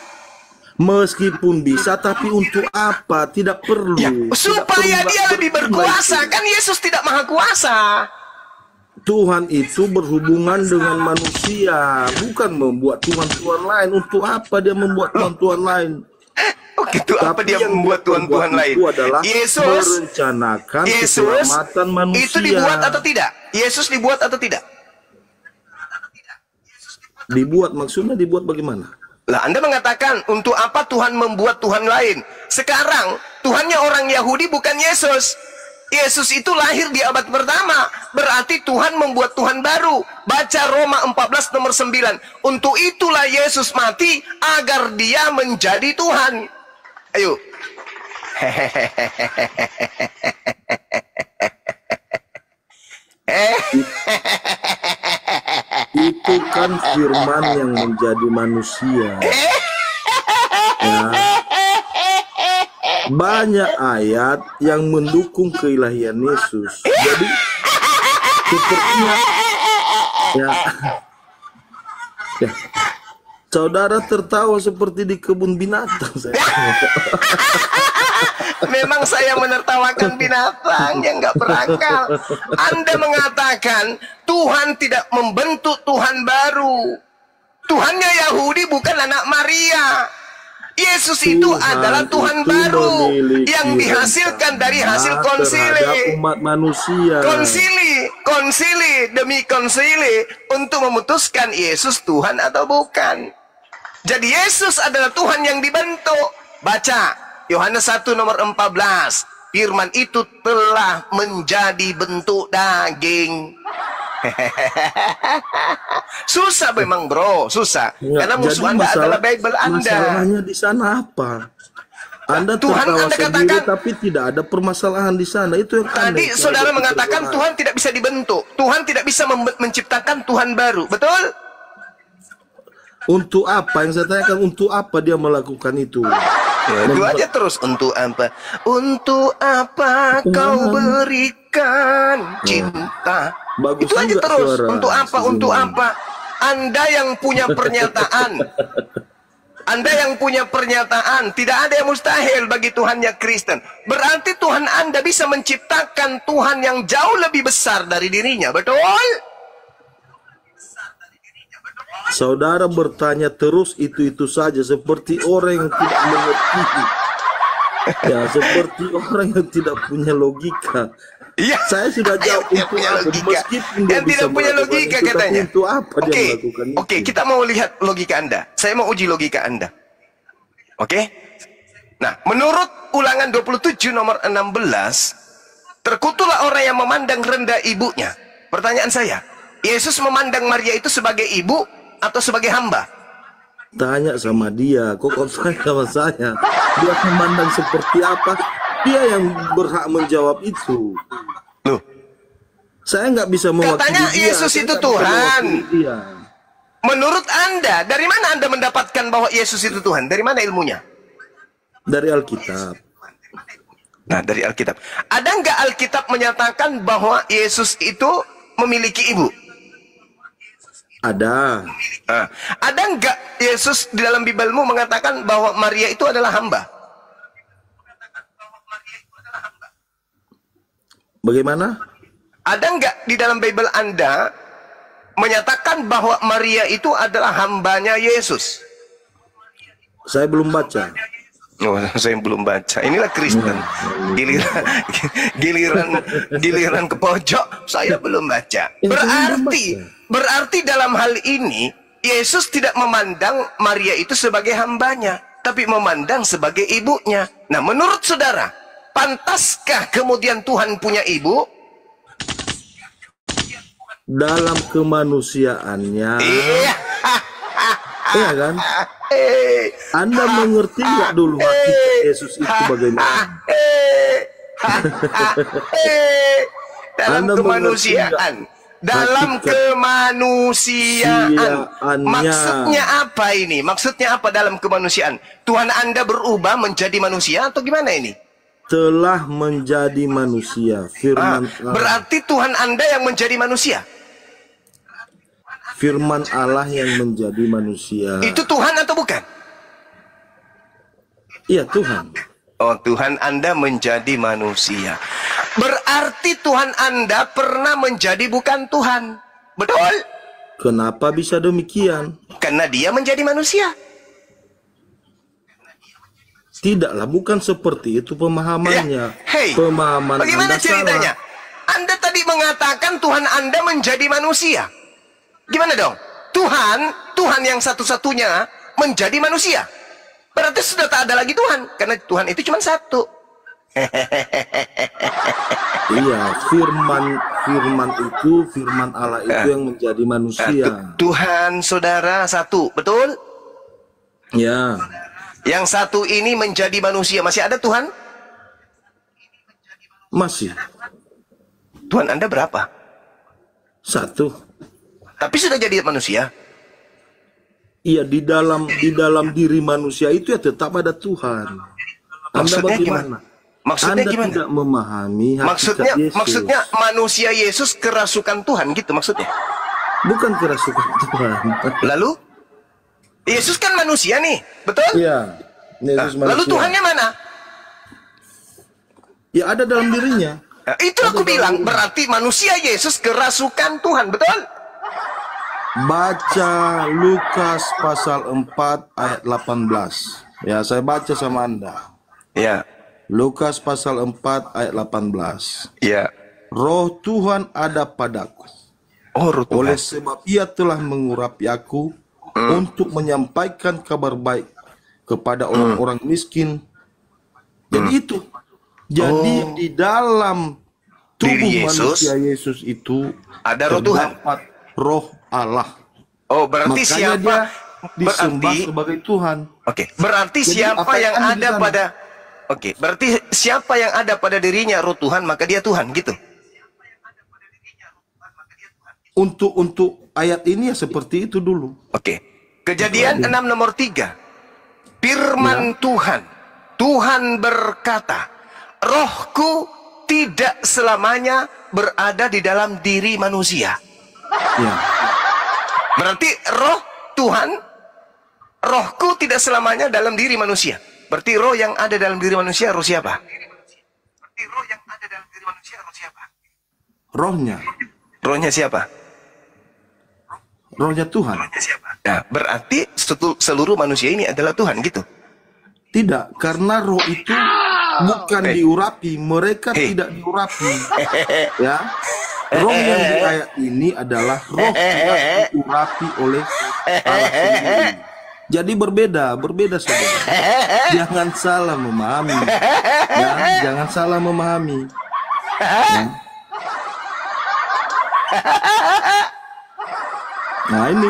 Speaker 6: Meskipun bisa, tapi untuk apa? Tidak perlu.
Speaker 1: Ya,
Speaker 6: Tidak
Speaker 1: supaya
Speaker 6: perlu
Speaker 1: dia lebih berkuasa.
Speaker 6: itu.
Speaker 1: Kan Yesus tidak maha kuasa.
Speaker 6: Tuhan itu berhubungan dengan manusia, bukan membuat Tuhan-Tuhan lain. Untuk apa dia membuat Tuhan-Tuhan lain?
Speaker 1: Oh gitu, apa
Speaker 6: Tapi
Speaker 1: dia
Speaker 6: yang
Speaker 1: membuat
Speaker 6: dia
Speaker 1: Tuhan-Tuhan
Speaker 6: perbuat
Speaker 1: lain?
Speaker 6: itu adalah
Speaker 1: Yesus
Speaker 6: merencanakan keselamatan manusia.
Speaker 1: itu dibuat atau tidak? Yesus dibuat atau tidak?
Speaker 6: Dibuat, maksudnya dibuat bagaimana?
Speaker 1: Lah Anda mengatakan untuk apa Tuhan membuat Tuhan lain? Sekarang Tuhannya orang Yahudi bukan Yesus. Yesus itu lahir di abad pertama. Berarti Tuhan membuat Tuhan baru. Baca Roma 14 nomor 9. Untuk itulah Yesus mati agar dia menjadi Tuhan. Ayo.
Speaker 6: Itu kan firman yang menjadi manusia. Ya. Banyak ayat yang mendukung keilahian Yesus. Jadi sepertinya ya, ya. Saudara tertawa seperti di kebun binatang.
Speaker 1: Memang saya menertawakan binatang yang nggak berakal. Anda mengatakan Tuhan tidak membentuk Tuhan baru. Tuhannya Yahudi bukan anak Maria. Yesus itu
Speaker 6: Tuhan
Speaker 1: adalah Tuhan
Speaker 6: itu
Speaker 1: baru
Speaker 6: memiliki
Speaker 1: yang dihasilkan dari hasil
Speaker 6: rencana
Speaker 1: konsili.
Speaker 6: terhadap umat manusia.
Speaker 1: Konsili demi konsili untuk memutuskan Yesus Tuhan atau bukan. Jadi Yesus adalah Tuhan yang dibentuk. Baca Yohanes 1 nomor 14. Firman itu telah menjadi bentuk daging. Susah memang bro, susah.
Speaker 6: Ya,
Speaker 1: Karena musuh
Speaker 6: jadi
Speaker 1: Anda adalah Bible Anda.
Speaker 6: Masalahnya di sana apa? Anda
Speaker 1: Tuhan
Speaker 6: tertawa
Speaker 1: Anda
Speaker 6: sendiri,
Speaker 1: katakan,
Speaker 6: tapi tidak ada permasalahan di sana. Itu yang
Speaker 1: tadi
Speaker 6: aneh.
Speaker 1: saudara
Speaker 6: Tidak ada
Speaker 1: mengatakan
Speaker 6: permasalahan.
Speaker 1: Tuhan tidak bisa dibentuk. Tuhan tidak bisa menciptakan Tuhan baru. Betul?
Speaker 6: Untuk apa? Yang saya tanyakan, untuk apa dia melakukan itu?
Speaker 1: Ya, itu aja terus. Untuk apa? Untuk apa kau berikan cinta?
Speaker 6: Bagus
Speaker 1: Itu aja
Speaker 6: juga
Speaker 1: terus.
Speaker 6: suara
Speaker 1: Untuk apa? Untuk
Speaker 6: senyuman.
Speaker 1: apa? Anda yang punya pernyataan. Anda yang punya pernyataan, tidak ada yang mustahil bagi Tuhannya Kristen. Berarti Tuhan Anda bisa menciptakan Tuhan yang jauh lebih besar dari dirinya. Betul?
Speaker 6: Saudara bertanya terus itu saja, seperti orang yang tidak mengerti. Ya, seperti orang yang tidak punya logika.
Speaker 1: Iya.
Speaker 6: Saya sudah jawab
Speaker 1: Yang
Speaker 6: untuk
Speaker 1: punya
Speaker 6: apa,
Speaker 1: logika.
Speaker 6: meskipun dia
Speaker 1: Yang
Speaker 6: bisa
Speaker 1: tidak punya
Speaker 6: melakukan
Speaker 1: logika
Speaker 6: itu, tapi
Speaker 1: katanya.
Speaker 6: untuk apa dia melakukan itu?
Speaker 1: Oke, kita mau lihat logika Anda. Saya mau uji logika Anda. Oke? Nah, menurut Ulangan 27 nomor 16, terkutuklah orang yang memandang rendah ibunya. Pertanyaan saya, Yesus memandang Maria itu sebagai ibu atau sebagai hamba?
Speaker 6: Tanya sama dia, kok tanya sama saya? Dia memandang seperti apa? Dia yang berhak menjawab itu.
Speaker 1: Loh,
Speaker 6: Saya nggak bisa mewakili
Speaker 1: katanya
Speaker 6: dia.
Speaker 1: Yesus
Speaker 6: Saya
Speaker 1: itu
Speaker 6: nggak bisa
Speaker 1: Tuhan.
Speaker 6: mewakili dia.
Speaker 1: Menurut Anda, dari mana Anda mendapatkan bahwa Yesus itu Tuhan? Dari mana ilmunya?
Speaker 6: Dari Alkitab.
Speaker 1: Nah, dari Alkitab. Ada nggak Alkitab menyatakan bahwa Yesus itu memiliki ibu?
Speaker 6: Ada.
Speaker 1: Nah, ada nggak Yesus di dalam Bibelmu mengatakan bahwa Maria itu adalah hamba?
Speaker 6: Bagaimana?
Speaker 1: Ada nggak di dalam Bible Anda menyatakan bahwa Maria itu adalah hambanya Yesus?
Speaker 6: Saya belum baca.
Speaker 1: Oh, saya belum baca. Inilah Kristen. Giliran ke pojok, saya belum baca. Berarti dalam hal ini Yesus tidak memandang Maria itu sebagai hambanya, tapi memandang sebagai ibunya. Nah, menurut saudara, pantaskah kemudian Tuhan punya ibu?
Speaker 6: Dalam kemanusiaannya.
Speaker 1: Iya.
Speaker 6: Iya kan? Anda mengerti nggak dulu hakikat Yesus itu bagaimana?
Speaker 1: Dalam
Speaker 6: Anda
Speaker 1: kemanusiaan. Dalam
Speaker 6: hakikat
Speaker 1: kemanusiaan.
Speaker 6: siaannya.
Speaker 1: Maksudnya apa ini? Maksudnya apa dalam kemanusiaan? Tuhan Anda berubah menjadi manusia atau gimana ini?
Speaker 6: Telah menjadi manusia. Firman Allah.
Speaker 1: Berarti Tuhan Anda yang menjadi manusia.
Speaker 6: Firman Allah yang menjadi manusia.
Speaker 1: Itu Tuhan atau bukan?
Speaker 6: Iya, Tuhan.
Speaker 1: Oh, Tuhan Anda menjadi manusia. Berarti Tuhan Anda pernah menjadi bukan Tuhan. Betul?
Speaker 6: Kenapa bisa demikian?
Speaker 1: Karena dia menjadi manusia.
Speaker 6: Tidaklah, bukan seperti itu pemahamannya.
Speaker 1: Hei,
Speaker 6: Pemahaman
Speaker 1: bagaimana
Speaker 6: Anda
Speaker 1: ceritanya?
Speaker 6: salah.
Speaker 1: Anda tadi mengatakan Tuhan Anda menjadi manusia. Gimana dong? Tuhan yang satu-satunya menjadi manusia. Berarti sudah tak ada lagi Tuhan. Karena Tuhan itu cuma satu.
Speaker 6: Iya, firman itu, firman Allah itu yang menjadi manusia.
Speaker 1: Tuhan saudara satu, betul?
Speaker 6: Ya,
Speaker 1: Yang satu ini menjadi manusia. Masih ada Tuhan?
Speaker 6: masih
Speaker 1: Tuhan Anda berapa?
Speaker 6: satu.
Speaker 1: Tapi sudah jadi manusia.
Speaker 6: Iya, di dalam diri manusia itu ya tetap ada Tuhan. Anda
Speaker 1: Maksudnya
Speaker 6: bagaimana?
Speaker 1: gimana? Maksudnya
Speaker 6: Anda
Speaker 1: gimana?
Speaker 6: tidak memahami hakikat Yesus.
Speaker 1: Maksudnya manusia Yesus kerasukan Tuhan gitu maksudnya.
Speaker 6: Bukan kerasukan Tuhan.
Speaker 1: Lalu Yesus kan manusia nih, betul?
Speaker 6: Iya. Yesus
Speaker 1: Lalu
Speaker 6: manusia.
Speaker 1: Tuhannya mana?
Speaker 6: Ya ada dalam dirinya.
Speaker 1: Nah, itu aku bilang berarti manusia Yesus kerasukan Tuhan, betul?
Speaker 6: Baca Lukas pasal 4 ayat 18. Ya, saya baca sama Anda.
Speaker 1: Ya,
Speaker 6: Lukas pasal 4 ayat 18.
Speaker 1: ya.
Speaker 6: Roh Tuhan ada padaku.
Speaker 1: Oh, Roh Tuhan.
Speaker 6: Oleh sebab ia telah mengurapi aku untuk menyampaikan kabar baik kepada orang-orang miskin. Jadi itu. Jadi di dalam tubuh
Speaker 1: Diri Yesus,
Speaker 6: manusia Yesus itu
Speaker 1: ada Roh Tuhan.
Speaker 6: terdapat Roh Allah.
Speaker 1: Oh, berarti
Speaker 6: Makanya
Speaker 1: siapa?
Speaker 6: dia disembah
Speaker 1: Berarti,
Speaker 6: sebagai Tuhan.
Speaker 1: oke. Berarti
Speaker 6: Jadi
Speaker 1: siapa
Speaker 6: apa
Speaker 1: yang
Speaker 6: yang ada di
Speaker 1: ada
Speaker 6: sana?
Speaker 1: pada? Oke. Berarti siapa yang ada pada dirinya Roh Tuhan maka dia Tuhan, gitu.
Speaker 6: Untuk ayat ini ya seperti itu dulu.
Speaker 1: Oke. Kejadian 6 nomor 3. Firman Tuhan. Tuhan berkata, Rohku tidak selamanya berada di dalam diri manusia.
Speaker 6: Ya.
Speaker 1: Berarti roh Tuhan, rohku tidak selamanya dalam diri manusia. Berarti roh yang ada dalam diri manusia, roh siapa?
Speaker 6: Rohnya.
Speaker 1: Rohnya siapa?
Speaker 6: Rohnya Tuhan.
Speaker 1: Nah, berarti seluruh manusia ini adalah Tuhan, gitu.
Speaker 6: Tidak, karena roh itu bukan diurapi, mereka tidak diurapi. Ya. Roh yang di ayat ini adalah roh yang diurapi oleh Allah sendiri. Jadi berbeda saudara. Jangan salah memahami. Ya, jangan salah memahami. Ya. Nah ini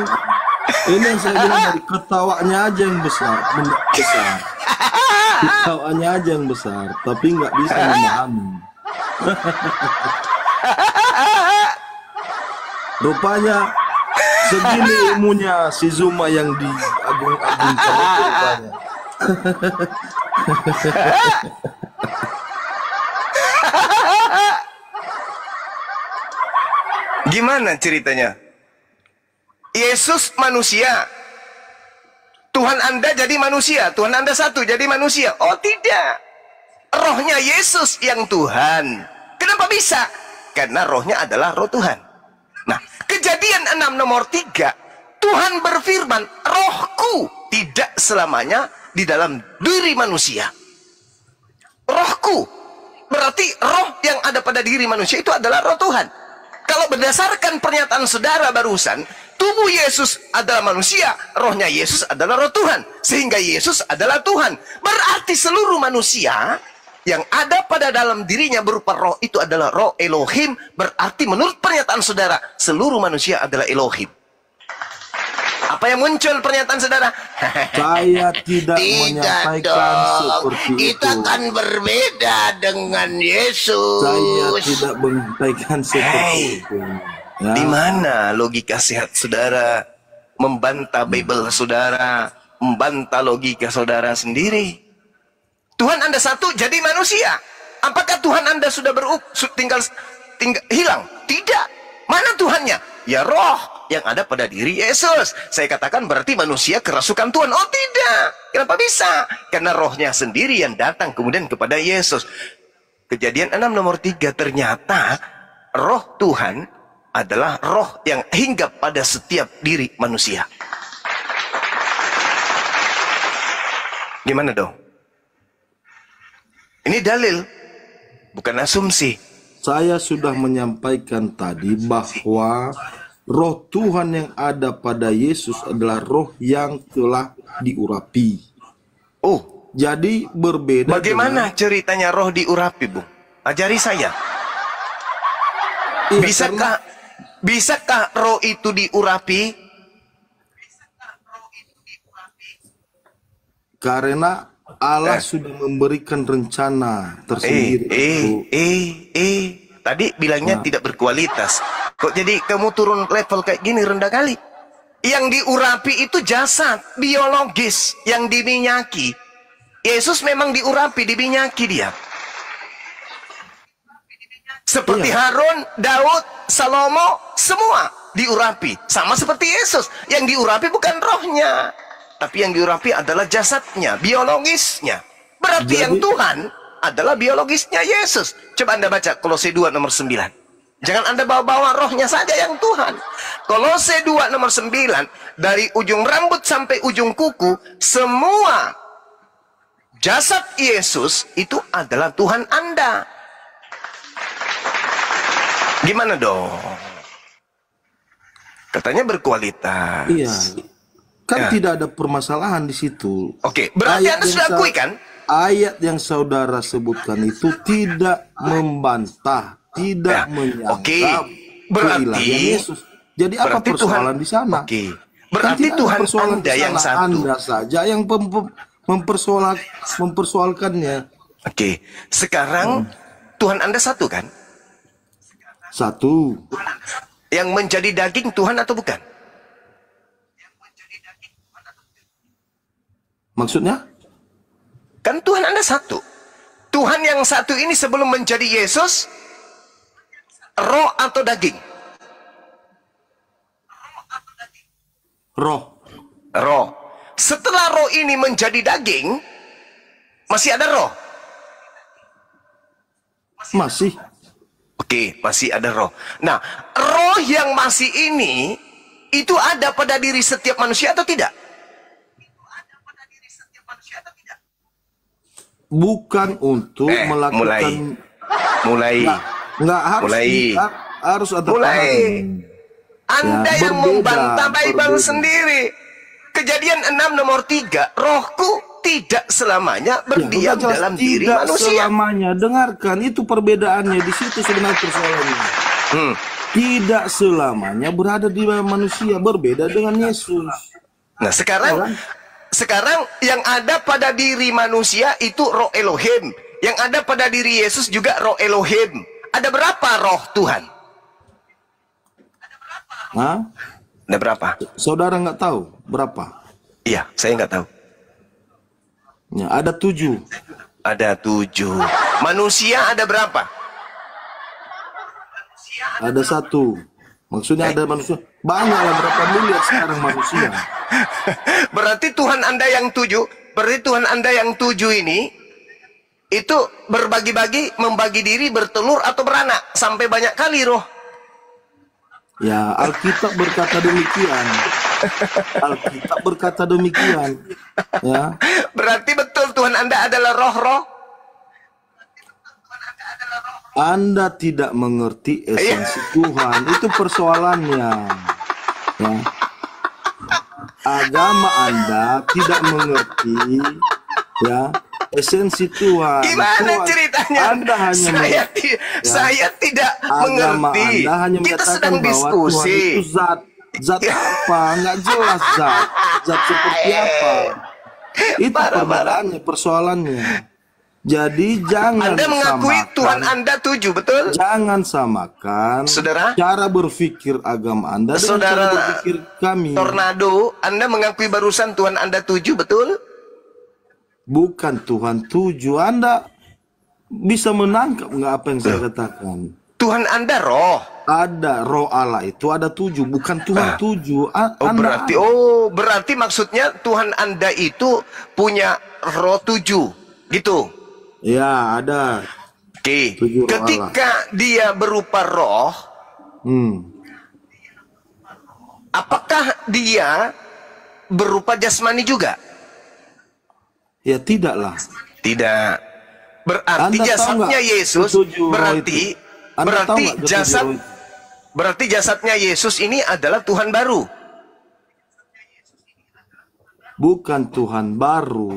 Speaker 6: yang saya bilang tadi, ketawanya aja yang besar. Ketawanya aja yang besar, tapi nggak bisa memahami. Rupanya segini ilmunya si Zuma yang diagung-agungkan itu rupanya.
Speaker 1: Gimana ceritanya? Yesus manusia. Tuhan Anda jadi manusia. Tuhan Anda satu jadi manusia. Oh tidak. Rohnya Yesus yang Tuhan. Kenapa bisa? Karena rohnya adalah roh Tuhan. Nah, Kejadian 6 nomor 3. Tuhan berfirman, rohku tidak selamanya di dalam diri manusia. Rohku. Berarti roh yang ada pada diri manusia itu adalah roh Tuhan. Kalau berdasarkan pernyataan saudara barusan, tubuh Yesus adalah manusia, rohnya Yesus adalah roh Tuhan. Sehingga Yesus adalah Tuhan. Berarti seluruh manusia yang ada pada dalam dirinya berupa roh itu adalah roh Elohim. Berarti menurut pernyataan saudara, seluruh manusia adalah Elohim. Apa yang muncul pernyataan saudara?
Speaker 6: Saya tidak
Speaker 1: Tidak
Speaker 6: menyampaikan
Speaker 1: dong.
Speaker 6: seperti
Speaker 1: Kita
Speaker 6: itu.
Speaker 1: kan berbeda dengan Yesus.
Speaker 6: Saya tidak menyampaikan seperti itu. Ya.
Speaker 1: Di mana logika sehat saudara membantah Bible saudara, membantah logika saudara sendiri? Tuhan Anda satu jadi manusia. Apakah Tuhan Anda sudah tinggal hilang? Tidak. Mana Tuhannya? Ya roh yang ada pada diri Yesus. Saya katakan berarti manusia kerasukan Tuhan. Oh tidak. Kenapa bisa? Karena rohnya sendiri yang datang kemudian kepada Yesus. Kejadian 6 nomor 3 ternyata roh Tuhan adalah roh yang hinggap pada setiap diri manusia. Gimana dong? Ini dalil, bukan asumsi.
Speaker 6: Saya sudah menyampaikan tadi bahwa roh Tuhan yang ada pada Yesus adalah roh yang telah diurapi.
Speaker 1: Oh,
Speaker 6: Jadi berbeda.
Speaker 1: bagaimana ceritanya roh diurapi, Bung? Ajari saya.
Speaker 6: Iya,
Speaker 1: Bisakah roh itu diurapi?
Speaker 6: Karena Allah sudah memberikan rencana tersendiri.
Speaker 1: Tadi bilangnya tidak berkualitas. Kok jadi kamu turun level kayak gini, rendah kali? Yang diurapi itu jasad biologis yang diminyaki. Yesus memang diurapi, diminyaki dia. Seperti Harun, Daud, Salomo, semua diurapi. Sama seperti Yesus. Yang diurapi bukan rohnya, tapi yang diurapi adalah jasadnya, biologisnya. Berarti yang Tuhan adalah biologisnya Yesus. Coba Anda baca Kolose 2 nomor 9. Jangan Anda bawa-bawa rohnya saja yang Tuhan. Kolose 2 nomor 9, dari ujung rambut sampai ujung kuku, semua jasad Yesus itu adalah Tuhan Anda. Gimana dong? Katanya berkualitas.
Speaker 6: Iya. Kan
Speaker 1: Ya.
Speaker 6: tidak ada permasalahan di situ.
Speaker 1: Oke, berarti Anda sudah akui kan?
Speaker 6: Ayat yang saudara sebutkan itu tidak membantah, tidak
Speaker 1: Ya,
Speaker 6: menyanggap
Speaker 1: oke. Berarti-
Speaker 6: keilahian Yesus. Jadi apa
Speaker 1: berarti
Speaker 6: persoalan
Speaker 1: Tuhan-
Speaker 6: di sana?
Speaker 1: Oke.
Speaker 6: Kan
Speaker 1: Berarti
Speaker 6: tidak ada
Speaker 1: Tuhan
Speaker 6: persoalan
Speaker 1: Anda
Speaker 6: di
Speaker 1: yang
Speaker 6: sana.
Speaker 1: satu.
Speaker 6: Anda saja yang mempersoalkannya.
Speaker 1: Oke, sekarang Tuhan Anda satu kan?
Speaker 6: Satu.
Speaker 1: Yang menjadi daging Tuhan atau bukan?
Speaker 6: Maksudnya?
Speaker 1: Kan Tuhan Anda satu. Tuhan yang satu ini sebelum menjadi Yesus, roh atau daging?
Speaker 6: Roh.
Speaker 1: Roh. Setelah roh ini menjadi daging, masih ada roh?
Speaker 6: Masih.
Speaker 1: Oke, masih ada roh. Nah, roh yang masih ini, itu ada pada diri setiap manusia atau tidak?
Speaker 6: Bukan untuk melakukan.
Speaker 1: Mulai.
Speaker 6: Nggak harus.
Speaker 1: Mulai.
Speaker 6: Harus ada
Speaker 1: Mulai.
Speaker 6: paham.
Speaker 1: Anda
Speaker 6: Ya,
Speaker 1: yang
Speaker 6: berbeda,
Speaker 1: membantah Bible
Speaker 6: berbeda.
Speaker 1: sendiri. Kejadian 6 nomor 3, rohku tidak selamanya berdiam
Speaker 6: Ya, udah jelas,
Speaker 1: dalam diri
Speaker 6: tidak
Speaker 1: manusia.
Speaker 6: selamanya. Dengarkan, itu perbedaannya di situ sebenarnya persoalannya.
Speaker 1: Hmm.
Speaker 6: Tidak selamanya berada di manusia, berbeda dengan Yesus.
Speaker 1: Nah, sekarang yang ada pada diri manusia itu roh Elohim. Yang ada pada diri Yesus juga roh Elohim. Ada berapa roh Tuhan?
Speaker 6: Hah?
Speaker 1: Ada berapa?
Speaker 6: Saudara nggak tahu berapa?
Speaker 1: Iya, saya nggak tahu.
Speaker 6: Ya, ada 7.
Speaker 1: Ada 7. Manusia ada berapa?
Speaker 6: Ada 1. Maksudnya ada manusia. Banyak lah, berapa miliar sekarang manusia.
Speaker 1: Berarti Tuhan Anda yang 7, berarti Tuhan Anda yang 7 ini itu berbagi-bagi, membagi diri, bertelur atau beranak sampai banyak kali roh.
Speaker 6: Ya, Alkitab berkata demikian. Alkitab berkata demikian. Ya.
Speaker 1: Berarti betul Tuhan Anda adalah roh-roh.
Speaker 6: Anda tidak mengerti esensi Tuhan, itu persoalannya. Ya. Agama Anda tidak mengerti, ya, esensi Tuhan.
Speaker 1: Gimana
Speaker 6: Tuhan,
Speaker 1: ceritanya?
Speaker 6: Anda hanya
Speaker 1: Saya tidak
Speaker 6: agama
Speaker 1: mengerti.
Speaker 6: Anda hanya
Speaker 1: Kita
Speaker 6: menyatakan
Speaker 1: sedang
Speaker 6: bahwa Tuhan
Speaker 1: diskusi.
Speaker 6: itu zat. Zat apa? Nggak jelas zat. Zat seperti apa? Itu persoalannya. Jadi jangan
Speaker 1: Anda mengakui Tuhan Anda 7, betul?
Speaker 6: Jangan samakan
Speaker 1: Saudara?
Speaker 6: cara berpikir agama Anda dengan cara berpikir kami.
Speaker 1: Tornado, Anda mengakui barusan Tuhan Anda 7, betul?
Speaker 6: Bukan Tuhan 7. Anda bisa menangkap nggak apa yang saya katakan?
Speaker 1: Tuhan Anda roh.
Speaker 6: Ada roh Allah itu ada 7, bukan Tuhan 7.
Speaker 1: Berarti maksudnya Tuhan Anda itu punya roh 7, gitu.
Speaker 6: Ya, ada.
Speaker 1: Oke. Ketika dia berupa roh, apakah dia berupa jasmani juga?
Speaker 6: Ya tidaklah.
Speaker 1: Tidak. Berarti jasadnya Yesus, berarti jasadnya Yesus ini adalah Tuhan baru.
Speaker 6: Bukan Tuhan baru.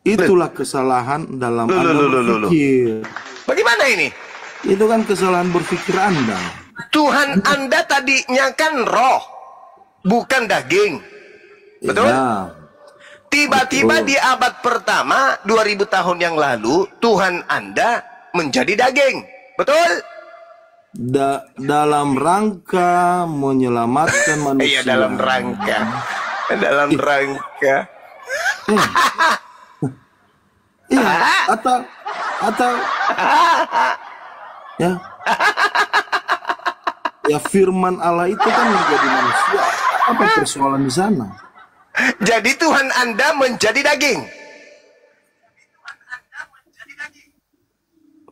Speaker 6: Itulah kesalahan dalam Anda berpikir.
Speaker 1: Bagaimana ini?
Speaker 6: Itu kan kesalahan berpikir Anda.
Speaker 1: Tuhan Anda tadinya kan roh, bukan daging. Betul?
Speaker 6: Ya.
Speaker 1: Tiba-tiba di abad pertama 2000 tahun yang lalu Tuhan Anda menjadi daging. Betul?
Speaker 6: Dalam rangka menyelamatkan manusia.
Speaker 1: Iya, dalam rangka. Dalam rangka.
Speaker 6: Iya, atau ya. Ya firman Allah itu kan menjadi manusia. Apa persoalan di sana?
Speaker 1: Jadi Tuhan Anda menjadi daging.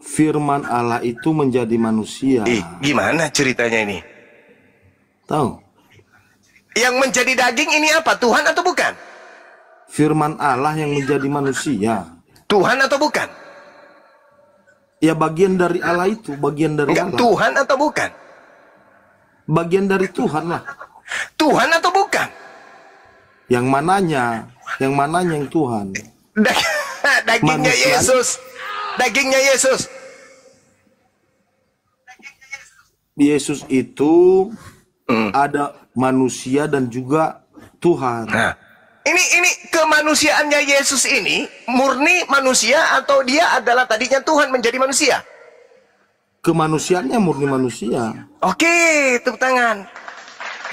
Speaker 6: Firman Allah itu menjadi manusia.
Speaker 1: Gimana ceritanya ini?
Speaker 6: Tahu?
Speaker 1: Yang menjadi daging ini apa? Tuhan atau bukan?
Speaker 6: Firman Allah yang menjadi manusia.
Speaker 1: Tuhan atau bukan?
Speaker 6: Ya bagian dari Allah itu, bagian dari Allah.
Speaker 1: Tuhan atau bukan?
Speaker 6: Bagian dari Tuhan lah.
Speaker 1: Tuhan atau bukan?
Speaker 6: Yang mananya yang Tuhan?
Speaker 1: Dagingnya Yesus. Dagingnya Yesus.
Speaker 6: Yesus itu ada manusia dan juga Tuhan.
Speaker 1: Nah, ini kemanusiaannya Yesus ini murni manusia atau dia adalah tadinya Tuhan menjadi manusia?
Speaker 6: Kemanusiaannya murni manusia.
Speaker 1: Oke, tepuk tangan.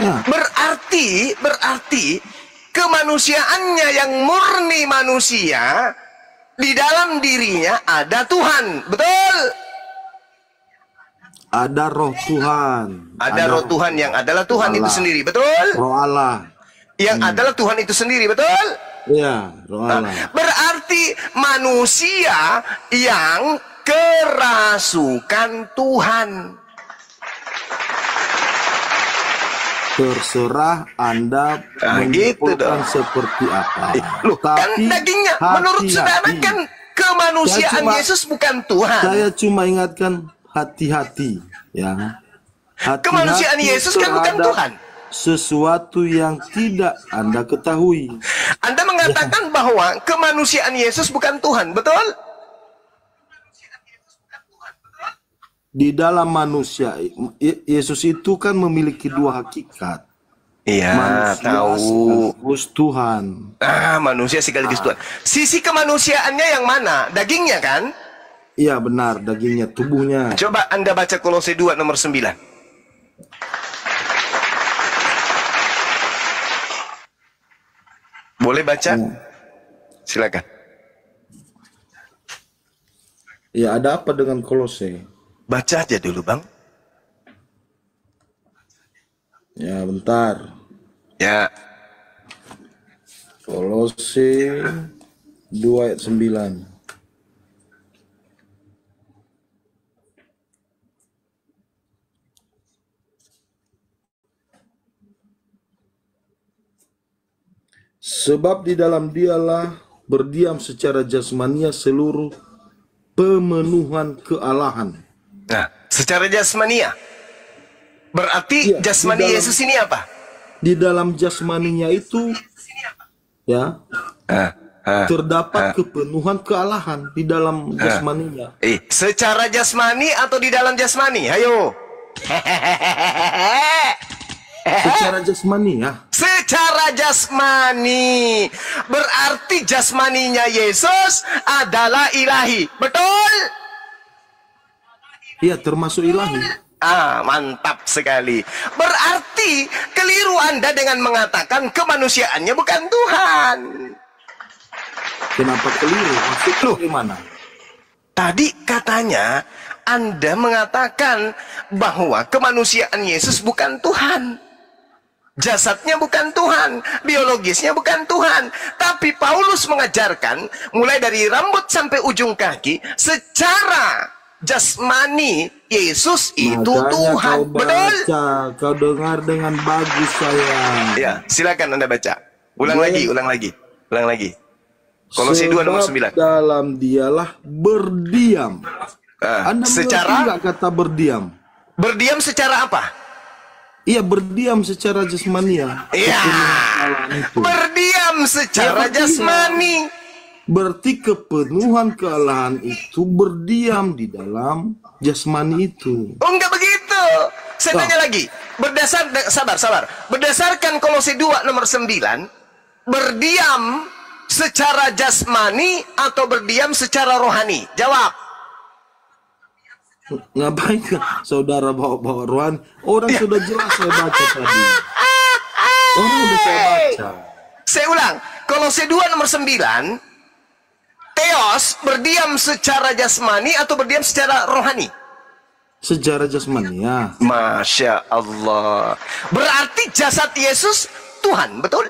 Speaker 6: Ya.
Speaker 1: Berarti kemanusiaannya yang murni manusia, di dalam dirinya ada Tuhan, betul?
Speaker 6: Ada roh Tuhan.
Speaker 1: Ada roh Tuhan yang adalah Tuhan
Speaker 6: Allah.
Speaker 1: itu sendiri, betul?
Speaker 6: Roh Allah.
Speaker 1: Yang adalah Tuhan itu sendiri, betul?
Speaker 6: Iya, roh Allah.
Speaker 1: Berarti manusia yang kerasukan Tuhan.
Speaker 6: Terserah Anda menyimpulkan seperti apa.
Speaker 1: Loh, kan dagingnya menurut saudara kan kemanusiaan Yesus bukan Tuhan.
Speaker 6: Saya cuma ingatkan hati-hati, ya.
Speaker 1: Kemanusiaan Yesus kan bukan Tuhan.
Speaker 6: Sesuatu yang tidak Anda ketahui.
Speaker 1: Anda mengatakan bahwa kemanusiaan Yesus bukan Tuhan, betul?
Speaker 6: Di dalam manusia, Yesus itu kan memiliki dua hakikat.
Speaker 1: Iya,
Speaker 6: manusia
Speaker 1: tahu.
Speaker 6: sekaligus Tuhan.
Speaker 1: Manusia sekaligus Tuhan. Sisi kemanusiaannya yang mana? Dagingnya kan?
Speaker 6: Iya benar, dagingnya, tubuhnya.
Speaker 1: Coba Anda baca Kolose 2 nomor 9. Boleh baca? Silakan.
Speaker 6: Ya, ada apa dengan Kolose?
Speaker 1: Baca aja dulu, Bang.
Speaker 6: Ya, bentar.
Speaker 1: Ya.
Speaker 6: Kolose 2 ayat 9. Sebab di dalam dialah berdiam secara jasmania seluruh pemenuhan kealahan.
Speaker 1: Nah, secara jasmania. Berarti jasmani Yesus ini apa?
Speaker 6: Di dalam jasmaninya itu ya terdapat kepenuhan kealahan di dalam jasmaninya.
Speaker 1: Secara jasmani atau di dalam jasmani? Ayo.
Speaker 6: Secara jasmani ya.
Speaker 1: Secara jasmani. Berarti jasmaninya Yesus adalah ilahi. Betul?
Speaker 6: Iya, termasuk ilahi.
Speaker 1: Mantap sekali. Berarti keliru Anda dengan mengatakan kemanusiaannya bukan Tuhan.
Speaker 6: Kenapa keliru? Maksudnya gimana?
Speaker 1: Tadi katanya Anda mengatakan bahwa kemanusiaan Yesus bukan Tuhan. Jasadnya bukan Tuhan, biologisnya bukan Tuhan. Tapi Paulus mengajarkan mulai dari rambut sampai ujung kaki secara jasmani Yesus itu
Speaker 6: Makanya
Speaker 1: Tuhan.
Speaker 6: kau baca, kau dengar dengan bagus sayang.
Speaker 1: Ya, silakan Anda baca. Ulang lagi. Kolose 2 nomor 9.
Speaker 6: Dalam dialah berdiam. Anda
Speaker 1: secara
Speaker 6: nggak kata berdiam?
Speaker 1: Berdiam secara apa?
Speaker 6: Iya, berdiam secara jasmani ya.
Speaker 1: Iya. Berdiam secara jasmani.
Speaker 6: Berarti kepenuhan kealahan itu berdiam di dalam jasmani itu.
Speaker 1: Oh, enggak begitu. Saya tanya lagi. Sabar. Berdasarkan Kolose 2 nomor 9, berdiam secara jasmani atau berdiam secara rohani? Jawab.
Speaker 6: Ngapain saudara bawa-bawa rohani? Orang sudah jelas saya baca tadi. Orang sudah saya baca.
Speaker 1: Saya ulang. Kolose 2 nomor 9, Theos berdiam secara jasmani atau berdiam secara rohani?
Speaker 6: Secara jasmani ya.
Speaker 1: Masya Allah. Berarti jasad Yesus Tuhan, betul?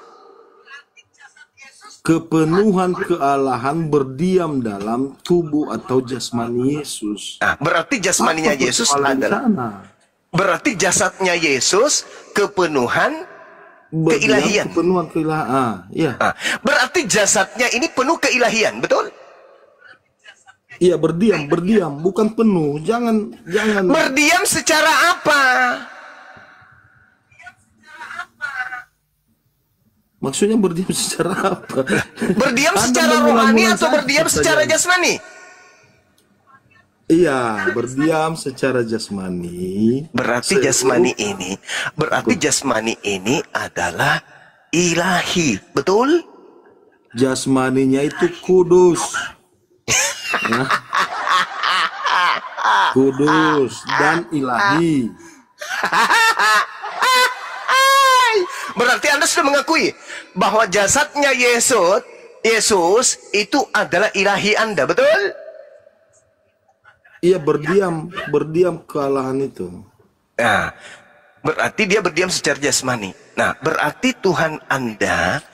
Speaker 6: Kepenuhan kealahan berdiam dalam tubuh atau jasmani Yesus.
Speaker 1: Berarti jasmaninya Yesus adalah berarti jasadnya Yesus kepenuhan keilahian.
Speaker 6: Kepenuhan keilahian. Ya.
Speaker 1: Berarti jasadnya ini penuh keilahian, betul?
Speaker 6: Iya, berdiam, bukan penuh. Jangan.
Speaker 1: Berdiam secara apa?
Speaker 6: Maksudnya berdiam secara apa?
Speaker 1: Berdiam secara rohani atau berdiam secara jasmani?
Speaker 6: Iya, berdiam secara jasmani.
Speaker 1: Berarti jasmani ini adalah ilahi, betul?
Speaker 6: Jasmaninya itu kudus. Nah, kudus dan ilahi.
Speaker 1: Berarti Anda sudah mengakui bahwa jasadnya Yesus itu adalah ilahi Anda, betul?
Speaker 6: Iya, berdiam kealahan itu.
Speaker 1: Nah, berarti dia berdiam secara jasmani. Nah, berarti Tuhan Anda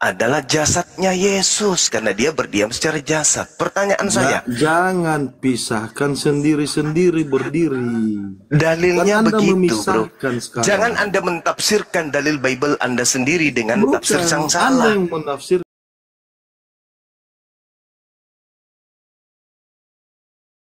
Speaker 1: adalah jasadnya Yesus karena dia berdiam secara jasad. Pertanyaan saya,
Speaker 6: jangan pisahkan sendiri-sendiri berdiri.
Speaker 1: Dalilnya
Speaker 6: Anda
Speaker 1: begitu, bro.
Speaker 6: sekarang.
Speaker 1: Jangan Anda mentafsirkan dalil Bible Anda sendiri dengan tafsir yang
Speaker 6: Anda
Speaker 1: salah.
Speaker 6: yang menafsir